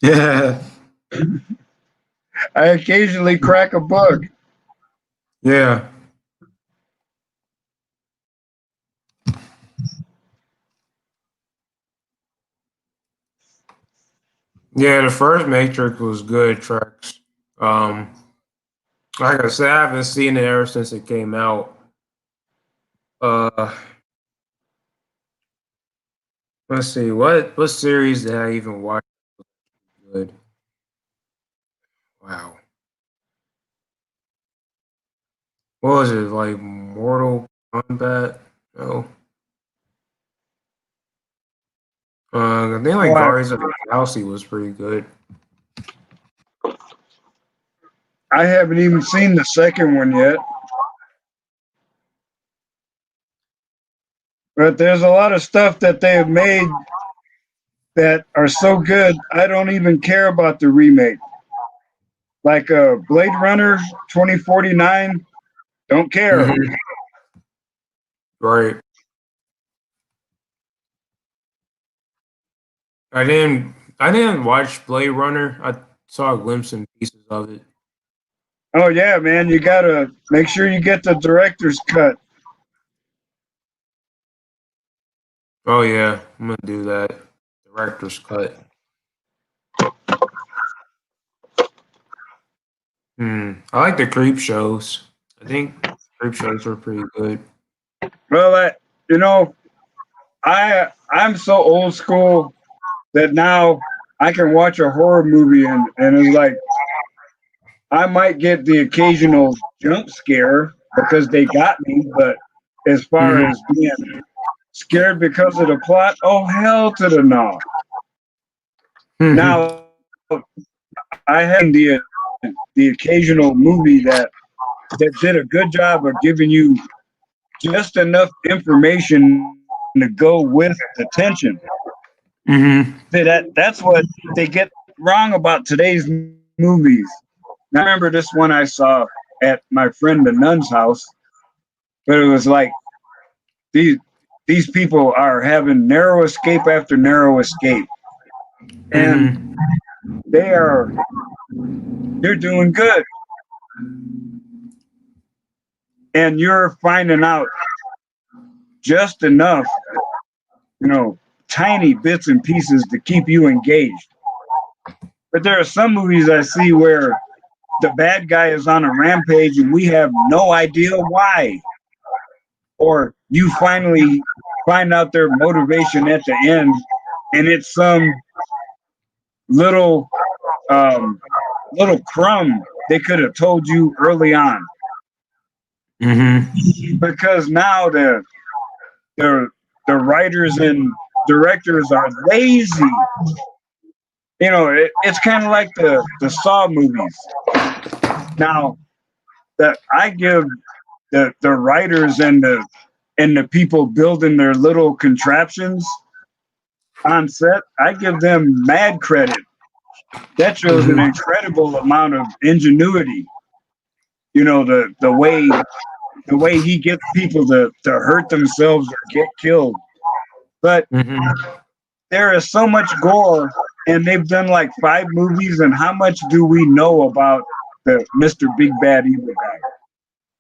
Yeah. I occasionally crack a bug. Yeah. Yeah, the first Matrix was good tracks. Um, like I said, I haven't seen it ever since it came out. Uh, let's see, what series did I even watch? Good. Wow. What was it like? Mortal Kombat? No. I think like Oh, Guardians of the Galaxy was pretty good. I haven't even seen the second one yet. But there's a lot of stuff that they have made that are so good, I don't even care about the remake. Like Blade Runner 2049, don't care. Hmm. Right. I didn't. I didn't watch Blade Runner. I saw a glimpse and pieces of it. Oh yeah, man, you gotta make sure you get the director's cut. Oh yeah, I'm gonna do that. Director's cut. I like the creep shows. I think creep shows are pretty good. Well, you know, I'm so old school that now I can watch a horror movie and it's like I might get the occasional jump scare because they got me, but as far Hmm. as being scared because of the plot, oh hell to the no. Hmm. Now I had the occasional movie that did a good job of giving you just enough information to go with the tension. Hmm. See, that's what they get wrong about today's movies. Now, I remember this one I saw at my friend the nun's house, but it was like these these people are having narrow escape after narrow escape, and Hmm. they are they're doing good, and you're finding out just enough, you know, tiny bits and pieces to keep you engaged. But there are some movies I see where the bad guy is on a rampage and we have no idea why. Or you finally find out their motivation at the end and it's some little um, little crumb they could have told you early on. Hmm. Because now the the writers and directors are lazy. You know, it's kind of like the Saw movies. Now that I give the writers and the people building their little contraptions on set, I give them mad credit. That shows an Hmm. incredible amount of ingenuity. You know, the way he gets people to hurt themselves or get killed. But Hmm. there is so much gore, and they've done like 5 movies. And how much do we know about the Mr. Big Bad Evil Guy?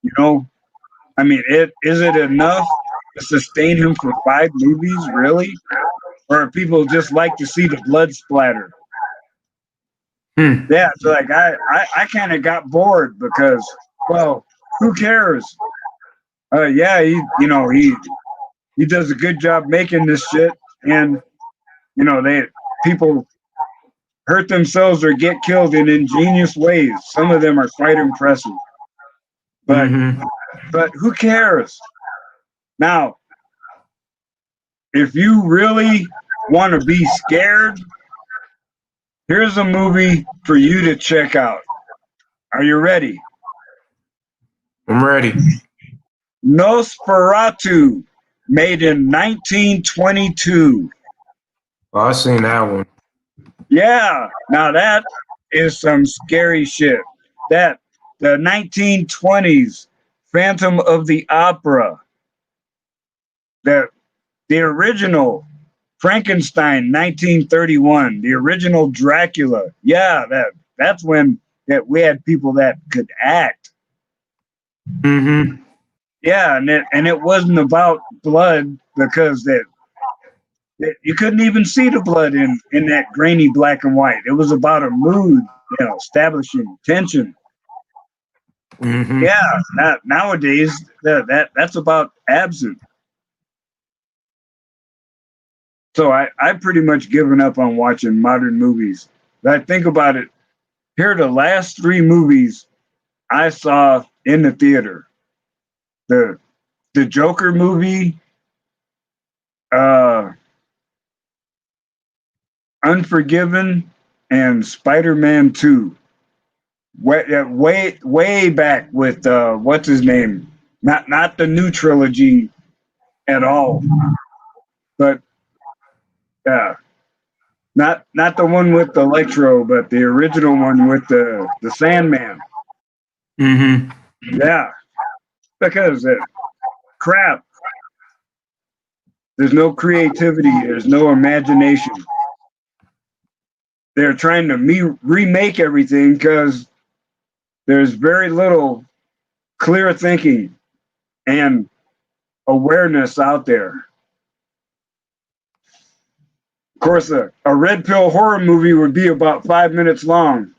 You know, I mean, it enough to sustain him for 5 movies, really? Or people just like to see the blood splatter? Hmm. Yeah, it's like I kind of got bored because, well, who cares? Yeah, he does a good job making this shit, and they people hurt themselves or get killed in ingenious ways. Some of them are quite impressive, but Hmm. but who cares? Now, if you really want to be scared, here's a movie for you to check out. Are you ready? I'm ready. Nosferatu, made in 1922. Oh, I seen that one. Yeah, now that is some scary shit. That the 1920s Phantom of the Opera, the the original Frankenstein 1931, the original Dracula. Yeah, that's when that we had people that could act. Mm-hmm. Yeah, and it wasn't about blood because you couldn't even see the blood in that grainy black and white. It was about a mood, establishing tension. Mm-hmm. Yeah, nowadays that's about absent. So I've pretty much given up on watching modern movies. But I think about it. Here are the last three movies I saw in the theater. The the Joker movie, uh, Unforgiven, and Spider-Man 2. Way back with what's his name? Not the new trilogy at all, but uh, not the one with Electro, but the original one with the Sandman. Mm-hmm. Yeah, because crap. There's no creativity. There's no imagination. They're trying to remake everything because there's very little clear thinking and awareness out there. Of course, a red pill horror movie would be about 5 minutes long.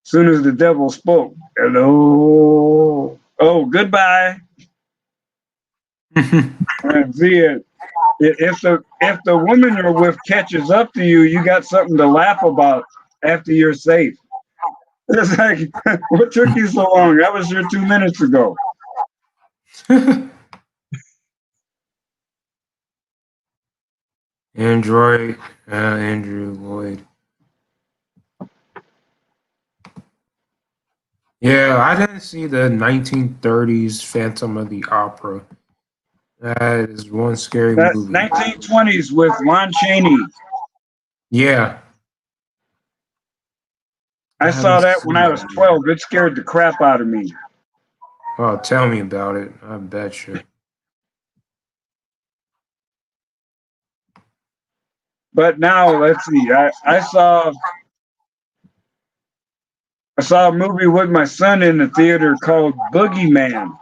As soon as the devil spoke, hello, oh, goodbye. And see it. If the woman you're with catches up to you, you got something to laugh about after you're safe. It's like, what took you so long? I was here 2 minutes ago. Android, Andrew Lloyd. Yeah, I didn't see the 1930s Phantom of the Opera. That is one scary That movie. 1920s with Lon Chaney. Yeah, I I haven't saw that when seen I that was one. 12. It scared the crap out of me. Oh, tell me about it. I bet you. But now let's see. I saw a movie with my son in the theater called Boogeyman.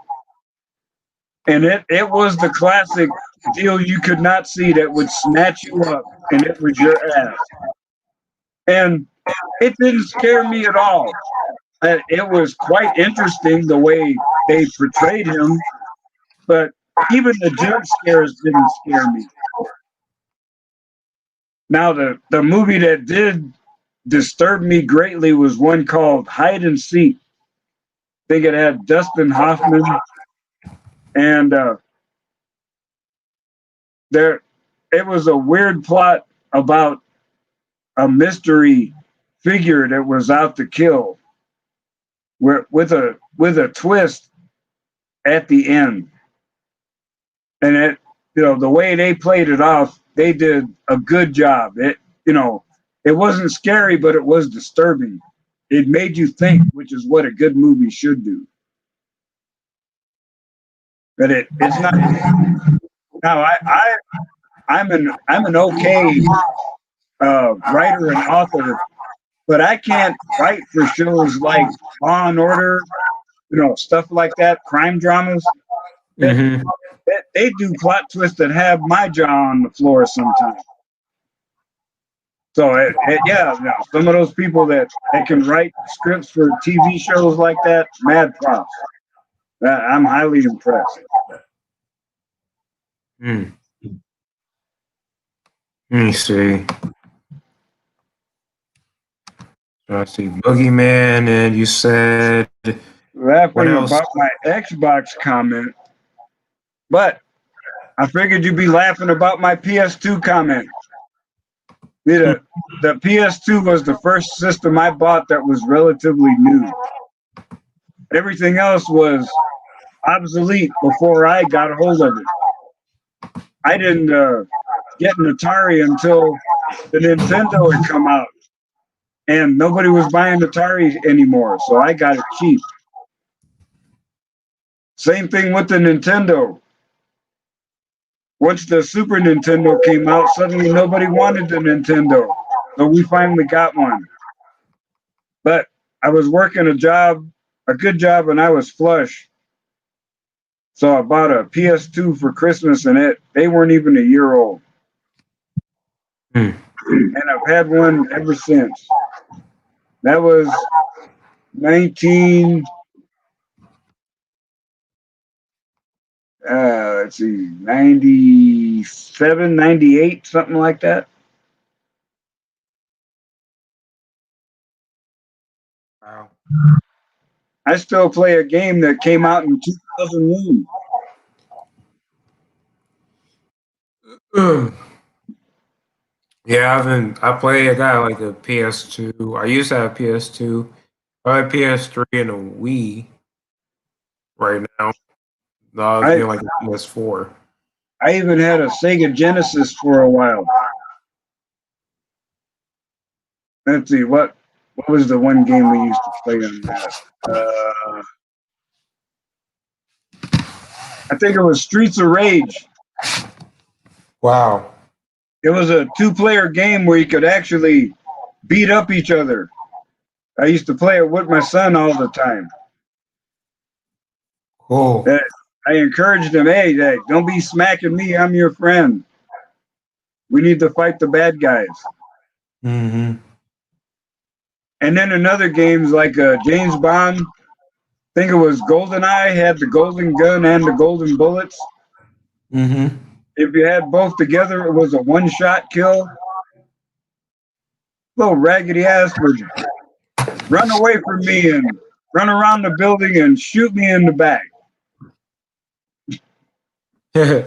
And it was the classic deal you could not see that would snatch you up and it was your ass. And it didn't scare me at all. It was quite interesting the way they portrayed him, but even the jump scares didn't scare me. Now the movie that did disturb me greatly was one called Hide and Seek. I think it had Dustin Hoffman and there it was a weird plot about a mystery figure that was out to kill with a twist at the end. And the way they played it off, they did a good job. It wasn't scary, but it was disturbing. It made you think, which is what a good movie should do. But it's not. Now I'm an okay writer and author, but I can't write for shows like Law and Order, stuff like that, crime dramas. That, Mm-hmm. that they do plot twists that have my jaw on the floor sometimes. So yeah, some of those people that can write scripts for TV shows like that, mad props. I'm highly impressed. Mm. Let me see. So I see Boogeyman, and you said what Laughing else? about my Xbox comment, but I figured you'd be laughing about my PS2 comment. The PS2 was the first system I bought that was relatively new. Everything else was obsolete before I got a hold of it. I didn't get an Atari until the Nintendo had come out, and nobody was buying Atari anymore, so I got it cheap. Same thing with the Nintendo. Once the Super Nintendo came out, suddenly nobody wanted the Nintendo, so we finally got one. But I was working a good job, and I was flush. So I bought a PS2 for Christmas, and they weren't even a year old. Hmm. And I've had one ever since. That was 19, let's see, 97, 98, something like that. Wow. I still play a game that came out in 2001. Yeah, I got like a PS2. I used to have a PS2. I have a PS3 and a Wii right now. No, I was I, getting like a PS4. I even had a Sega Genesis for a while. Let's see, what was the one game we used to play on that? I think it was Streets of Rage. Wow. It was a two-player game where you could actually beat up each other. I used to play it with my son all the time. Cool. Uh, I encouraged him, hey, don't be smacking me. I'm your friend. We need to fight the bad guys. Mm-hmm. And then in other games like James Bond, I think it was GoldenEye, had the golden gun and the golden bullets. Mm-hmm. If you had both together, it was a one-shot kill. Little raggedy ass would run away from me and run around the building and shoot me in the back. Yeah,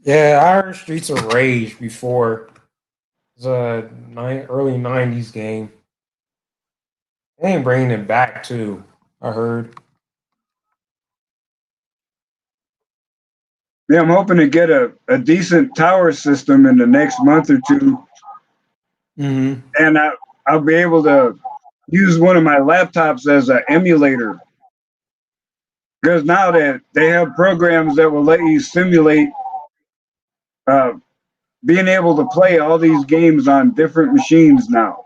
I heard Streets of Rage before. It's a early '90s game. They ain't bringing it back too. I heard. Yeah, I'm hoping to get a decent tower system in the next month or two, Mm-hmm. and I'll be able to use one of my laptops as an emulator. Because now that they have programs that will let you simulate uh, being able to play all these games on different machines now.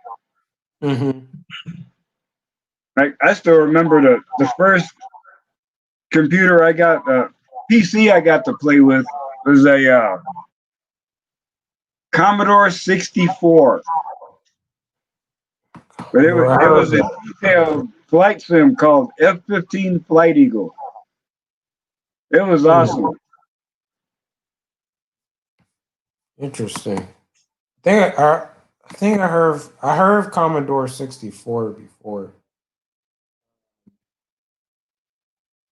Mm-hmm. Like I still remember the first computer I got, PC I got to play with was a Commodore 64. But it was a detailed flight sim called F-15 Flight Eagle. It was awesome. Interesting. I think I heard of Commodore 64 before.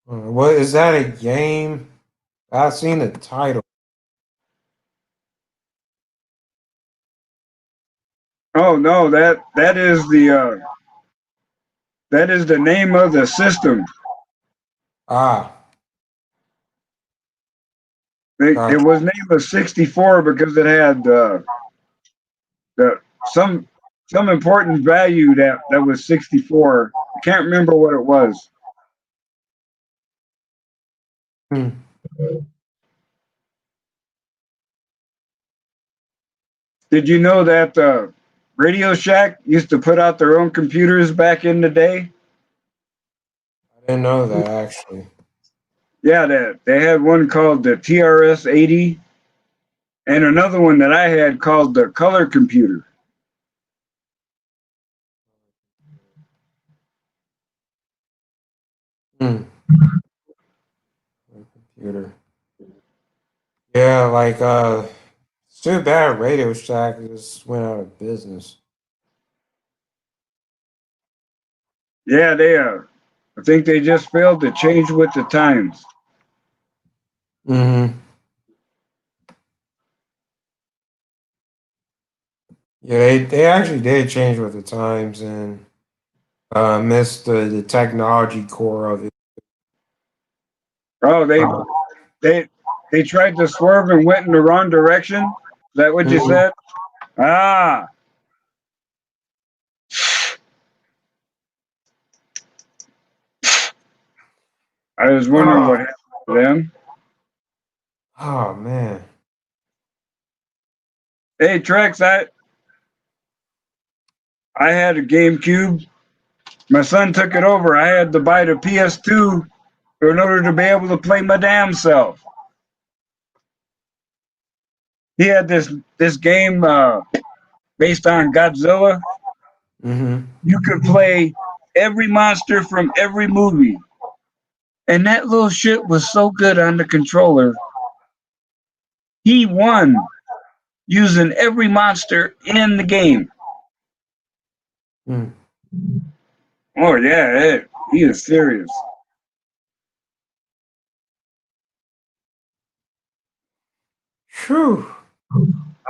What is that a game? I've seen the title. Oh no, that is the name of the system. Ah, It gotcha. was named a 64 because it had the some important value that was 64. I can't remember what it was. Hmm. Did you know that Radio Shack used to put out their own computers back in the day? I didn't know that actually. Yeah, they had one called the TRS 80 and another one that I had called the Color Computer. Hmm. Computer. Yeah, like it's too bad Radio Shack just went out of business. Yeah, I think they just failed to change with the times. Mm-hmm. Yeah, they actually did change with the times and missed the technology core of it. Oh, they they tried to swerve and went in the wrong direction. Is that what you Mhm. said? Ah, I was wondering Oh, what happened to them. oh man. Hey, Trex, I had a GameCube. My son took it over. I had to buy the PS2 in order to be able to play my damn self. He had this game based on Godzilla. Hmm. You could play every monster from every movie, and that little shit was so good on the controller. He won using every monster in the game. Mm. Oh yeah, he is serious. Phew.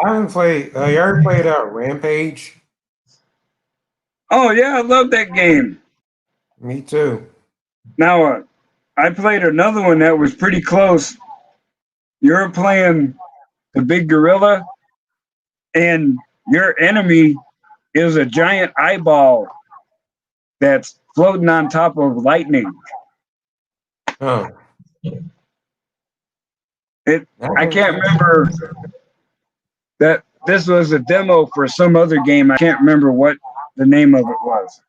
I haven't played. You ever played Rampage? Oh yeah, I love that game. Me too. Now I played another one that was pretty close. You're playing the big gorilla, and your enemy is a giant eyeball that's floating on top of lightning. Oh, It that I doesn't can't sound- remember that this was a demo for some other game. I can't remember what the name of it was.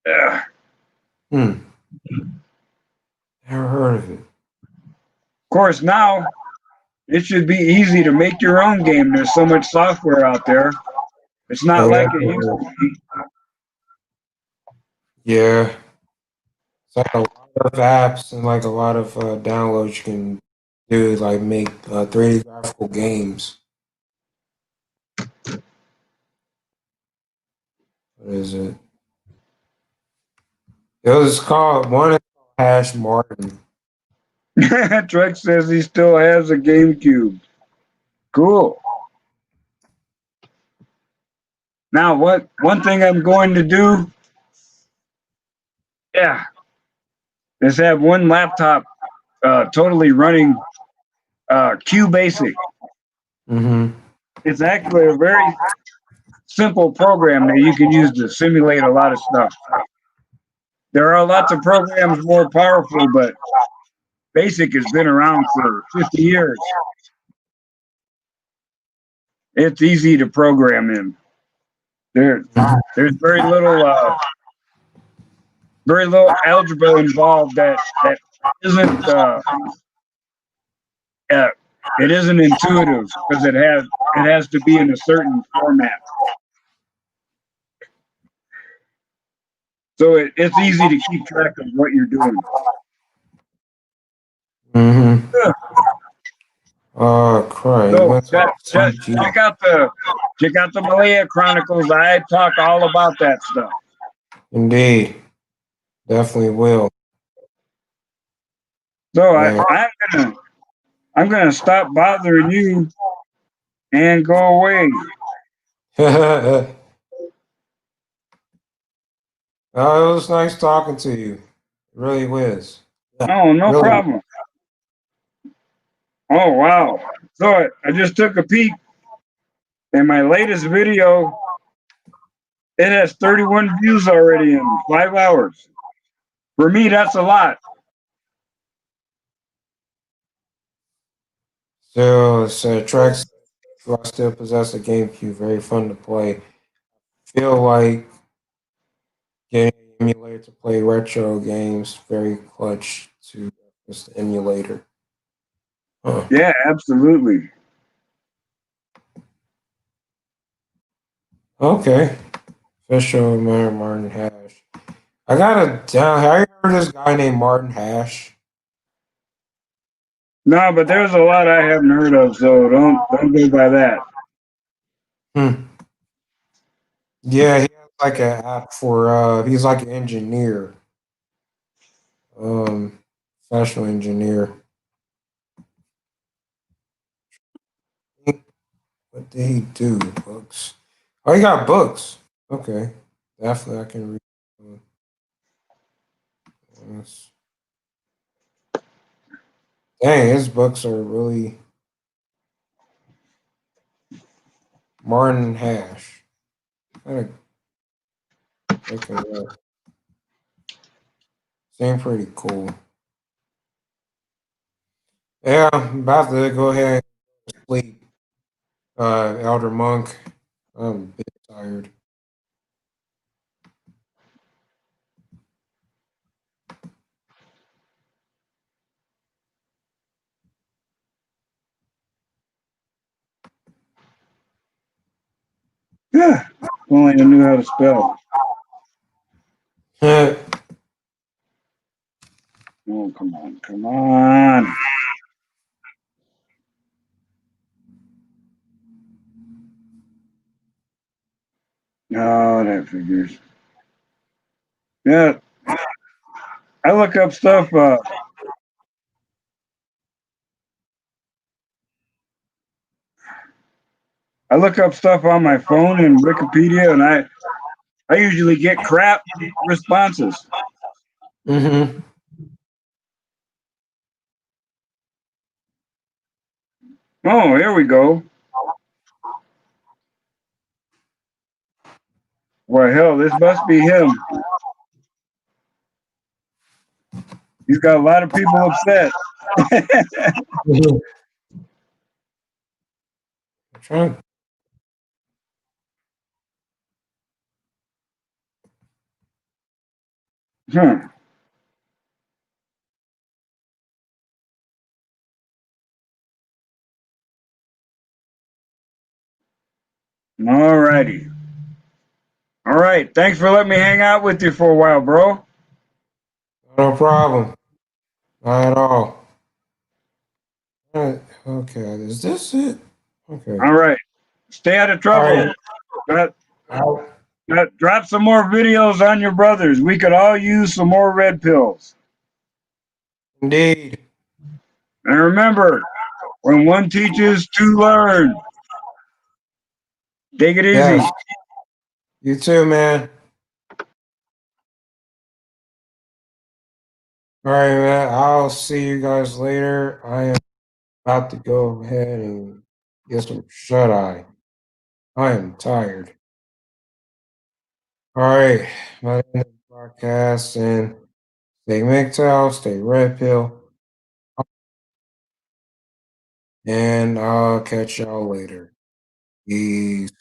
Of Hmm. Never heard of it. course, now it should be easy to make your own game. There's so much software out there. It's Oh, not yeah. like it used to be. Yeah. It's like a lot of apps and like a lot of downloads you can do, like make 3D graphical games. What is it? It was called one is called Hash Martin. Trex says he still has a GameCube. Cool. Now, what one thing I'm going to do, yeah, is have one laptop totally running Q Basic. Mm-hmm. It's actually a very simple program that you can use to simulate a lot of stuff. There are lots of programs more powerful, but Basic has been around for 50 years. It's easy to program in. There, there's very little algebra involved isn't uh, it isn't intuitive because it has to be in a certain format. So it's easy to keep track of what you're doing. Mm-hmm. Oh, crap. So What's up? CG? check out the Malaya Chronicles. I talk all about that stuff. Indeed. Definitely will. So Man. I'm gonna stop bothering you and go away. Oh, it was nice talking to you. It really was. Yeah. Oh, no Really. problem. Oh wow. So I just took a peek in my latest video. It has 31 views already in 5 hours. For me, that's a lot. So tracks I still possess a GameCube. Very fun to play. Feel like getting an emulator to play retro games. Very clutch to this emulator. Huh. Yeah, absolutely. Okay. Official Martin Hash. I got a down. Have you heard of this guy named Martin Hash? No, but there's a lot I haven't heard of, so don't go by that. Hmm. Yeah, he has like an app for he's like an engineer. Um Professional engineer. What did he do? Books. Oh, he got books. Okay. Definitely I can read. Yes. Dang, his books are really Martin Hash. Gotta look it up. Seem pretty cool. Yeah, I'm about to go ahead and sleep. Elder Monk. I'm a bit tired. Yeah, if only I knew how to spell. Oh, come on, come on. No, that figures. Yeah, I look up stuff. I look up stuff on my phone in Wikipedia, and I usually get crap responses. Mm-hmm. Oh, here we go. Well, hell, this must be him. He's got a lot of people upset. I'm trying. Hmm. All righty. All right. Thanks for letting me hang out with you for a while, bro. No problem. Not at all. Okay, is this it? Okay. All right. Stay out of All trouble. right. Got, Out. drop some more videos on your brothers. We could all use some more red pills. Indeed. And remember, when one teaches, two learn. Take it easy. Yes. You too, man. All right, man. I'll see you guys later. I am about to go ahead and get some shut eye. I am tired. All right. My name is podcast and stay MGTOW, stay red pill, and I'll catch y'all later. Peace.